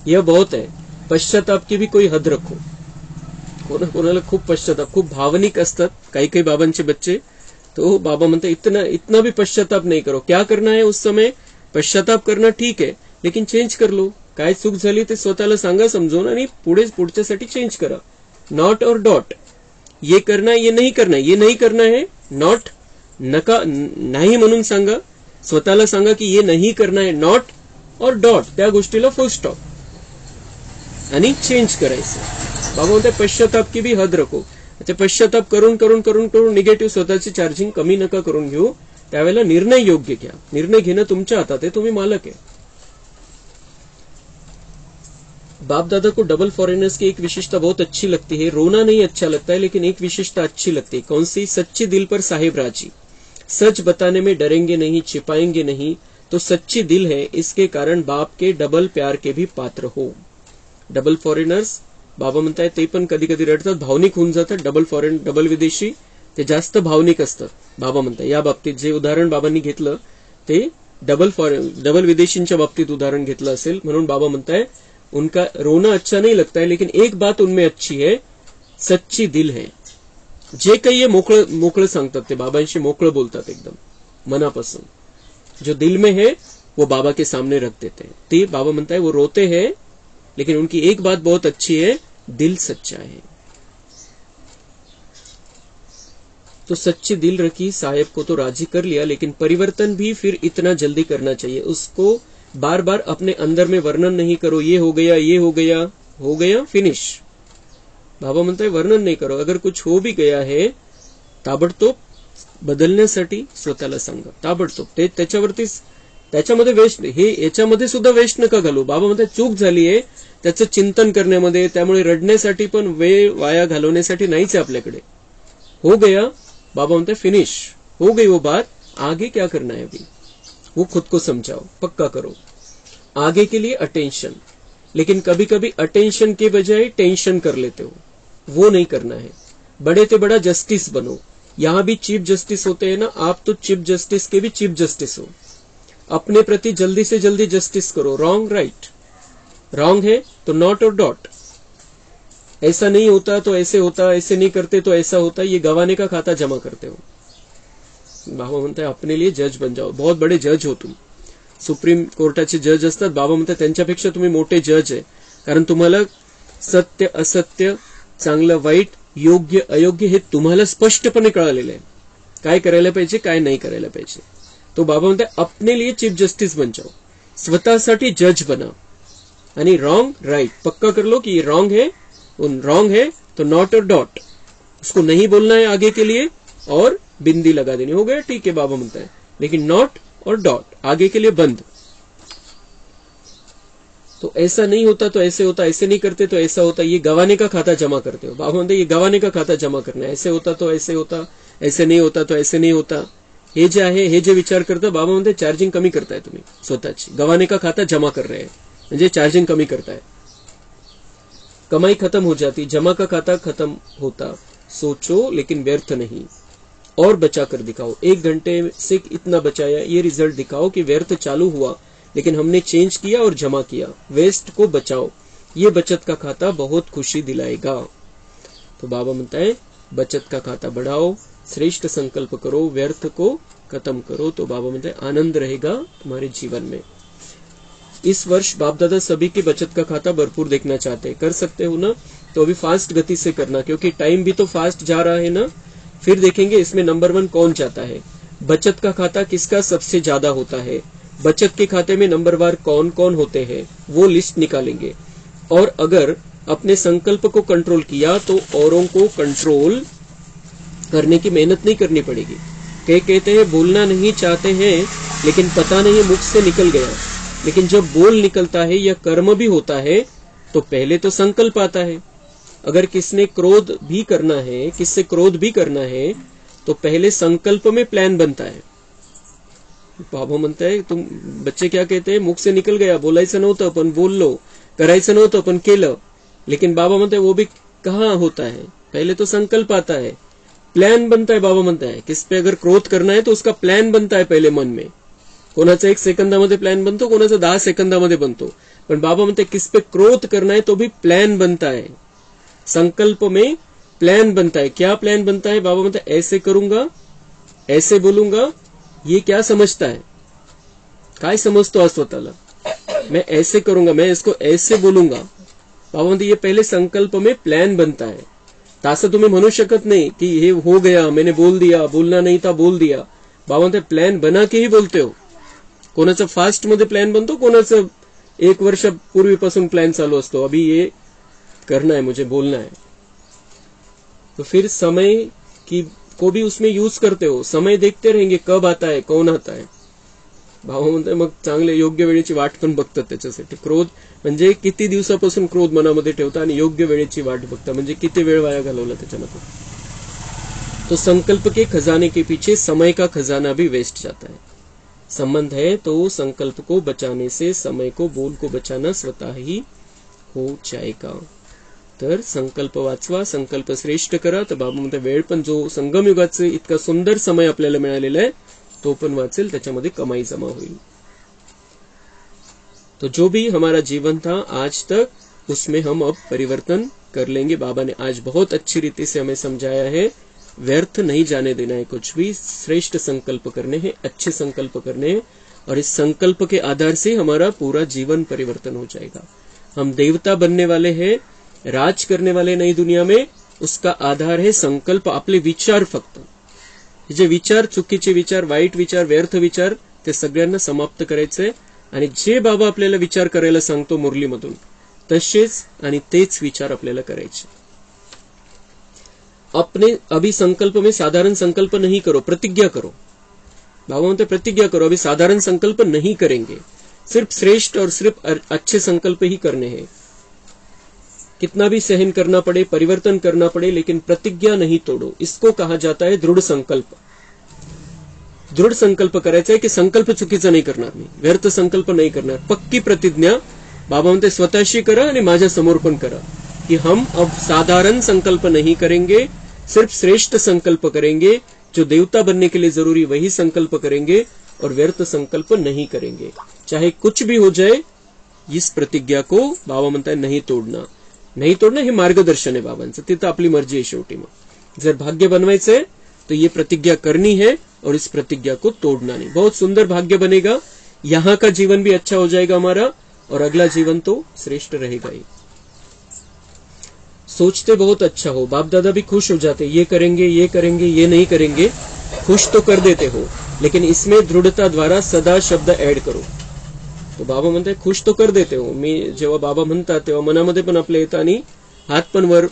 यह बहुत है. पश्चाताप की भी कोई हद रखो. कोणाला खूप पश्चाताप, खूप भावनिक असतात काही बाबांचे बच्चे. तो बाबा म्हणते इतना भी पश्चाताप नहीं करो. क्या करना है उस समय, पश्चाताप करना ठीक है, लेकिन चेंज कर लो. काय चूक झाली ते स्वतःला सांगा, समजून, आणि पुढच्यासाठी चेंज करा. नॉट और डॉट, ये करना है, ये नहीं करना है. ये नहीं करना है, नॉट नका नाही म्हणून सांगा. स्वतःला सांगा की ये नहीं करना है, नॉट और डॉट, त्या गोष्टीला फुल स्टॉप, आणि चेंज करायचं. बाबा म्हणते पश्चाताप की भी हद रखो. ते पश्चाताप करून निगेटिव्ह स्वतःची चार्जिंग कमी नका करून घेऊ. त्यावेळेला निर्णय योग्य घ्या. निर्णय घेणं तुमच्या हातात आहे, तुम्ही मालक आहे. बाप दादा को डबल फॉरेनर्स की एक विशेषता बहुत अच्छी लगती है. रोना नहीं अच्छा लगता है, लेकिन एक विशेषता अच्छी लगती है. कौन सी? सच्चे दिल पर साहेब राजी. सच बताने में डरेंगे नहीं, छिपाएंगे नहीं, तो सच्ची दिल है, इसके कारण बाप के डबल प्यार के भी पात्र हो. डबल फॉरेनर्स बाबा म्हणताय ते पण कधी कधी रडतात, भावनिक होऊन जातात. डबल विदेशी ते जास्त भावनिक असतात. बाबा म्हणताय या बाबतीत जे उदाहरण बाबांनी घेतलं ते डबल विदेशींच्या बाबतीत उदाहरण घेतलं असेल, म्हणून बाबा म्हणताय उनका रोना अच्छा नहीं लगता है, लेकिन एक बात उनमें अच्छी है, सच्ची दिल है. जे काही मोकळं सांगतात ते बाबांशी मोकळं बोलतात एकदम मनापासून. जो दिल में है वो बाबा के सामने रख देते हैं. ते बाबा म्हणताय वो रोते हैं, लेकिन उनकी एक बात बहुत अच्छी है, दिल सच्चा है. तो सच्ची दिल रखी, साहेब को तो राजी कर लिया, लेकिन परिवर्तन भी फिर इतना जल्दी करना चाहिए. उसको बार बार अपने अंदर में वर्णन नहीं करो, ये हो गया फिनिश. बाबा म्हणताय वर्णन नाही करो. अगर कुछ हो भी गया है ताबडतोब बदलण्यासाठी स्वतःला सांगा. ताबडतोब ते त्याच्यामध्ये वेस्ट, हे याच्यामध्ये सुद्धा वेस्ट नका घालू. बाबा म्हणताय चूक झाली आहे त्याचं चिंतन करण्यामध्ये, त्यामुळे रडण्यासाठी पण वेळ वाया घालवण्यासाठी नाहीच आहे आपल्याकडे. हो गया, बाबा म्हणताय फिनिश, हो गई वो बात, आगे क्या करना है अभी, वो खुद को समझाओ, पक्का करो. आगे के लिए अटेंशन, लेकिन कभी कभी अटेंशन के बजाय टेंशन कर लेते हो, वो नहीं करना है. बड़े से बड़ा जस्टिस बनो. यहां भी चीफ जस्टिस होते हैं ना, आप तो चीफ जस्टिस के भी चीफ जस्टिस हो. अपने प्रति जल्दी से जल्दी जस्टिस करो. रॉन्ग राइट, रॉन्ग है तो नॉट और डॉट. ऐसा नहीं होता तो ऐसे होता, ऐसे नहीं करते तो ऐसा होता, ये गंवाने का खाता जमा करते हो. बाबा म्हणताय अपने लिए जज बन जाओ. बहुत बड़े जज हो तुम. सुप्रीम कोर्टाचे जज असतात, बाबा म्हणतात त्यांच्यापेक्षा तुम्ही मोठे जज आहे. कारण तुम्हाला सत्य असत्य, चांगलं वाईट, योग्य अयोग्य हे तुम्हाला स्पष्टपणे कळालेलं आहे. काय करायला पाहिजे, काय नाही करायला पाहिजे. तो बाबा म्हणताय अपने लिए चीफ जस्टिस बन जाओ. स्वतःसाठी जज बना. आणि रॉन्ग राइट पक्का कर लो कि ये रॉन्ग है तो नॉट और डॉट, उसको नहीं बोलना है आगे के लिए, और बिंदी लगा देनी. हो गया, ठीक है बाबा म्हणताय, लेकिन नॉट और डॉट आगे के लिए बंद. तो ऐसा नहीं होता तो ऐसे होता, ऐसे नहीं करते तो ऐसा होता, ये गंवाने का खाता जमा करते हो. बाबा म्हणते ये गंवाने का खाता जमा करना है. ऐसे होता तो ऐसे होता, ऐसे नहीं होता तो ऐसे नहीं होता. हे जे आहे, हे जे विचार करता, बाबा म्हणते चार्जिंग कमी करताय तुम्ही स्वतःची. गंवाने का खाता जमा कर रहे हैं म्हणजे चार्जिंग कमी करताय. कमाई खत्म हो जाती, जमा का खाता खत्म होता. सोचो लेकिन व्यर्थ नहीं, और बचा कर दिखाओ. 1 घंटे से इतना बचाया, ये रिजल्ट दिखाओ कि व्यर्थ चालू हुआ लेकिन हमने चेंज किया और जमा किया. वेस्ट को बचाओ, ये बचत का खाता बहुत खुशी दिलाएगा. तो बाबा म्हणता है बचत का खाता बढ़ाओ, श्रेष्ठ संकल्प करो, व्यर्थ को खत्म करो. तो बाबा म्हणता है आनंद रहेगा तुम्हारे जीवन में. इस वर्ष बाप दादा सभी की बचत का खाता भरपूर देखना चाहते हैं. कर सकते हो ना, तो अभी फास्ट गति से करना, क्योंकि टाइम भी तो फास्ट जा रहा है ना. फिर देखेंगे इसमें नंबर 1 कौन जाता है, बचत का खाता किसका सबसे ज्यादा होता है, बचत के खाते में नंबरवार कौन कौन होते हैं, वो लिस्ट निकालेंगे. और अगर अपने संकल्प को कंट्रोल किया तो औरों को कंट्रोल करने की मेहनत नहीं करनी पड़ेगी. कई कहते हैं बोलना नहीं चाहते हैं लेकिन पता नहीं मुख से निकल गया. लेकिन जब बोल निकलता है या कर्म भी होता है तो पहले तो संकल्प आता है. अगर किससे क्रोध भी करना है तो पहले संकल्प में प्लान बनता है. बाबा म्हणता है तुम बच्चे क्या कहते हैं, मुख से निकल गया, बोलायचं नव्हतं पण बोललो, करायचं नव्हतं पण केलं. लेकिन बाबा म्हणता है वो भी कहाँ होता है, पहले तो संकल्प आता है, प्लान बनता है. बाबा म्हणता है किस पे अगर क्रोध करना है तो उसका प्लान बनता है पहले मन में. कोणाचा 1 सेकंदामध्ये प्लॅन बनतो, कोणाचा 10 सेकंदामध्ये बनतो. पण बाबा म्हणते किस पे क्रोध करना है तो भी प्लान बनता है. संकल्प में प्लान बनता है. क्या प्लान बनता है, बाबा म्हणते ऐसे करूंगा, ऐसे बोलूंगा. ये क्या समझता है, काय समझतो आज स्वतःला, मैं ऐसे करूंगा, मैं इसको ऐसे बोलूंगा. बाबा म्हणते ये पहले संकल्प में प्लान बनता है. तसं तुम्ही म्हणू शकत नाही की हे हो गया, मैंने बोल दिया, बोलना नहीं था बोल दिया. बाबा म्हणते प्लान बना के ही बोलते हो. कोणाचा फास्ट मध्ये प्लॅन बनतो, कोणाचं 1 वर्ष पूर्वीपासून प्लॅन चालू असतो, अभी ये करना है, मुझे बोलना है. तो फिर समय की को भी उसमें यूज करते हो. समय देखते रहेंगे कब आता है, कौन आता है. भाऊ म्हणते मग चांगले योग्य वेळेची वाट पण बघतात त्याच्यासाठी. क्रोध म्हणजे किती दिवसापासून क्रोध मनामध्ये ठेवता आणि योग्य वेळेची वाट बघता, म्हणजे किती वेळ वाया घालवला त्याच्यामध्ये. तो संकल्प के खजाने के पीछे समय का खजाना भी वेस्ट जाता है. संबंध है तो संकल्प को बचाने से समय को, बोल को बचाना स्वतः ही हो जाएगा. तर संकल्प वाचवा, संकल्प श्रेष्ठ करा. तर बाबा म्हणते वेळ पण जो संगम युगाचे इतका सुंदर समय आपल्याला मिळालेला आहे तो पण वाचेल, त्याच्यामध्ये कमाई जमा होईल. तो जो भी हमारा जीवन था आज तक उसमें हम अब परिवर्तन कर लेंगे. बाबा ने आज बहुत अच्छी रीति से हमें समझाया है. व्यर्थ नहीं जाने देना है कुछ भी. श्रेष्ठ संकल्प करने हैं, अच्छे संकल्प करने हैं और इस संकल्प के आधार से हमारा पूरा जीवन परिवर्तन हो जाएगा. हम देवता बनने वाले हैं, राज करने वाले नई दुनिया में. उसका आधार है संकल्प. आपले विचार, फक्त जे विचार, चुकीचे विचार, वाईट विचार, व्यर्थ विचार, ते सगळ्यांना समाप्त करायचंय. आणि जे बाबा आपल्याला विचार करायला सांगतो मुरलीमधून तसेच आणि तेच विचार आपल्याला करायचे. अपने अभी संकल्प में साधारण संकल्प नहीं करो, प्रतिज्ञा करो. बाबा म्हणते प्रतिज्ञा करो, अभी साधारण संकल्प नहीं करेंगे, सिर्फ श्रेष्ठ और सिर्फ अच्छे संकल्प ही करने हैं. कितना भी सहन करना पड़े, परिवर्तन करना पड़े, लेकिन प्रतिज्ञा नहीं तोड़ो. इसको कहा जाता है दृढ़ संकल्प. दृढ़ संकल्प करायचा आहे की संकल्प चुकीचा नाही करणार, मी व्यर्थ संकल्प नाही करणार. पक्की प्रतिज्ञा बाबा म्हणते स्वतःशी करा आणि माझ्या समोर पण करा कि हम अब साधारण संकल्प नहीं करेंगे, सिर्फ श्रेष्ठ संकल्प करेंगे. जो देवता बनने के लिए जरूरी वही संकल्प करेंगे और व्यर्थ संकल्प नहीं करेंगे. चाहे कुछ भी हो जाए, इस प्रतिज्ञा को बाबा म्हणताय नहीं तोडना. नहीं तोडणं हे मार्गदर्शन आहे बाबांचं, तिथं आपली मर्जी आहे शेवटी. मग जर भाग्य बनवायचंय तो ये प्रतिज्ञा करनी है और इस प्रतिज्ञा को तोड़ना नहीं. बहुत सुंदर भाग्य बनेगा, यहाँ का जीवन भी अच्छा हो जाएगा हमारा और अगला जीवन तो श्रेष्ठ रहेगा ही. सोचते बहुत अच्छा हो, बाप दादा भी खुश हो जाते, ये करेंगे, ये करेंगे, ये नहीं करेंगे, खुश तो कर देते हो, लेकिन इसमें दृढ़ता द्वारा सदा शब्द ऐड करो. तो बाबा म्हणतात खुश तो कर देते हो. मी जेव्हा बाबा म्हणतात तेव्हा मनामध्ये पण आपल्या येतं आणि हात पण वर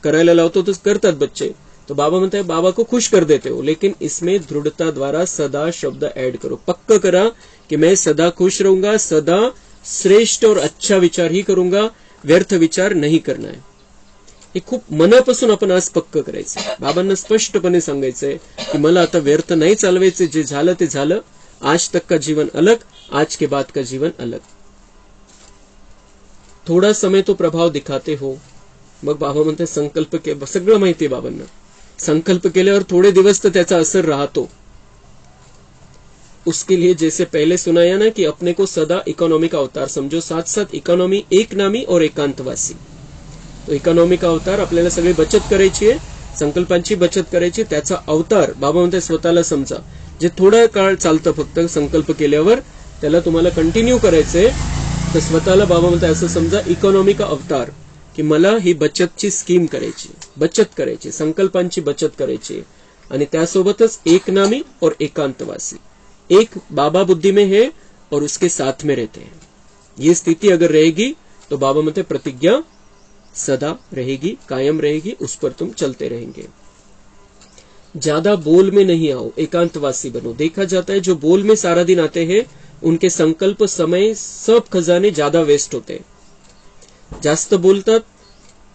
करायला लावतो तर करतात बच्चे. तो बाबा म्हणते बाबा को खुश कर देते हो, लेकिन इसमें दृढ़ता द्वारा सदा शब्द ऐड करो. पक्का करा कि मैं सदा खुश रहूंगा, सदा श्रेष्ठ और अच्छा विचार ही करूंगा, व्यर्थ विचार नहीं करना है. हे खूप मनापासून आपण आज पक्क करायचं. बाबांना स्पष्टपणे सांगायचंय की मला आता व्यर्थ नाही चालवायचे, जे झालं ते झालं. आज तक का जीवन अलग, आज के बाद का जीवन अलग. थोड़ा समय तो प्रभाव दिखाते हो. मग बाबा म्हणते संकल्प के सगळं माहिती आहे बाबांना. संकल्प केल्यावर थोड़े दिवस तो त्याचा असर राहतो. उसके लिए जैसे पहले सुनाया ना कि अपने को सदा इकोनॉमी का अवतार समझो. साथ साथ इकोनॉमी एक नामी और एकांतवासी. तो इकॉनॉमी का अवतार आपल्याला सगळी बचत करायची आहे, संकल्पांची बचत करायची. त्याचा अवतार बाबा म्हणते स्वतःला समजा. जे थोडा काळ चालतं फक्त संकल्प केल्यावर त्याला तुम्हाला कंटिन्यू करायचंय, तर स्वतःला बाबा म्हणते असं समजा इकॉनॉमी का अवतार, की मला ही बचतची स्कीम करायची, बचत करायची, संकल्पांची बचत करायची. आणि त्यासोबतच एक नामी और एकांतवासी. एक बाबा बुद्धि में है और उसके साथ में रहते हैं. ये स्थिति अगर रहेगी तो बाबा म्हणते प्रतिज्ञा सदा रहेगी, कायम रहेगी, उस पर तुम चलते रहेंगे. ज्यादा बोल में नहीं आओ, एकांतवासी बनो. देखा जाता है जो बोल में सारा दिन आते हैं उनके संकल्प, समय, सब खजाने ज्यादा वेस्ट होते हैं. जास्त बोलतात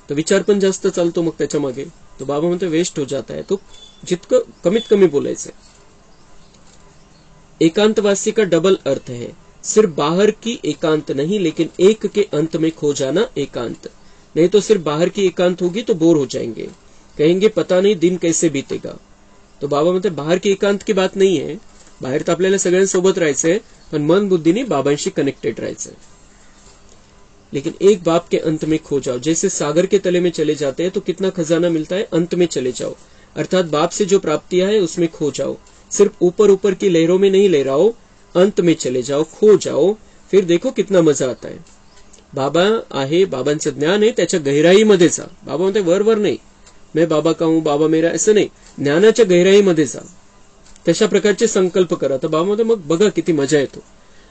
तर विचार पण जास्त चालतो मग त्याच्या मागे. तो बाबा म्हणते वेस्ट हो जाता है. तो जितकं कमीत कमी बोलायचंय. एकांतवासी का डबल अर्थ है. सिर्फ बाहर की एकांत नहीं, लेकिन एक के अंत में खो जाना एकांत. नहीं तो सिर्फ बाहर की एकांत होगी तो बोर हो जाएंगे, कहेंगे पता नहीं दिन कैसे बीतेगा. तो बाबा म्हणते बाहर की एकांत की बात नहीं है. बाहेर तर आपल्याला सगळ्यांसोबत राहायचंय, पण मन बुद्धीने बाबांशी कनेक्टेड राहायचंय. लेकिन एक बाप के अंत में खो जाओ. जैसे सागर के तले में चले जाते हैं तो कितना खजाना मिलता है, अंत में चले जाओ. अर्थात बाप से जो प्राप्तियां है उसमें खो जाओ. सिर्फ ऊपर ऊपर की लहरों में नहीं लहराओ, अंत में चले जाओ, खो जाओ. फिर देखो कितना मजा आता है. बाबा आहे, बाबांचं ज्ञान आहे, त्याच्या गहराईमध्ये जा. बाबा म्हणते वर वर नाही, मैं बाबा का हूं, बाबा मेरा, असं नाही. ज्ञानाच्या गहराईमध्ये जा, तशा प्रकारचे संकल्प करा. तर बाबा म्हणते मग बघा किती मजा येतो.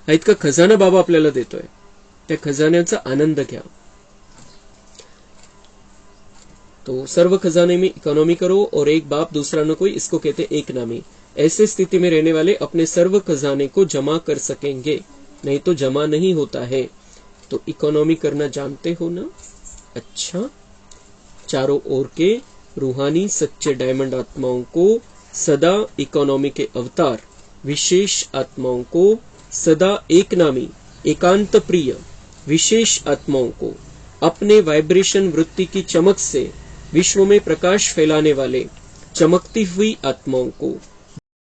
हा इतका खजाना बाबा आपल्याला देतोय, त्या खजान्याचा आनंद घ्या. तो सर्व खजाने में इकोनॉमी करो और एक बाप दूसरा न कोई, इसको कहते एक नामी. ऐसे स्थिति में रहने वाले अपने सर्व खजाने को जमा कर सकेंगे, नहीं तो जमा नहीं होता है. तो इकोनॉमी करना जानते हो ना? अच्छा. चारों ओर के रूहानी सच्चे डायमंड आत्माओं को सदा इकोनॉमी के अवतार विशेष आत्माओं को, सदा एक नामी, एकांत प्रिय विशेष आत्माओं को, अपने वाइब्रेशन वृत्ति की चमक से विश्व में प्रकाश फैलाने वाले चमकती हुई आत्माओं को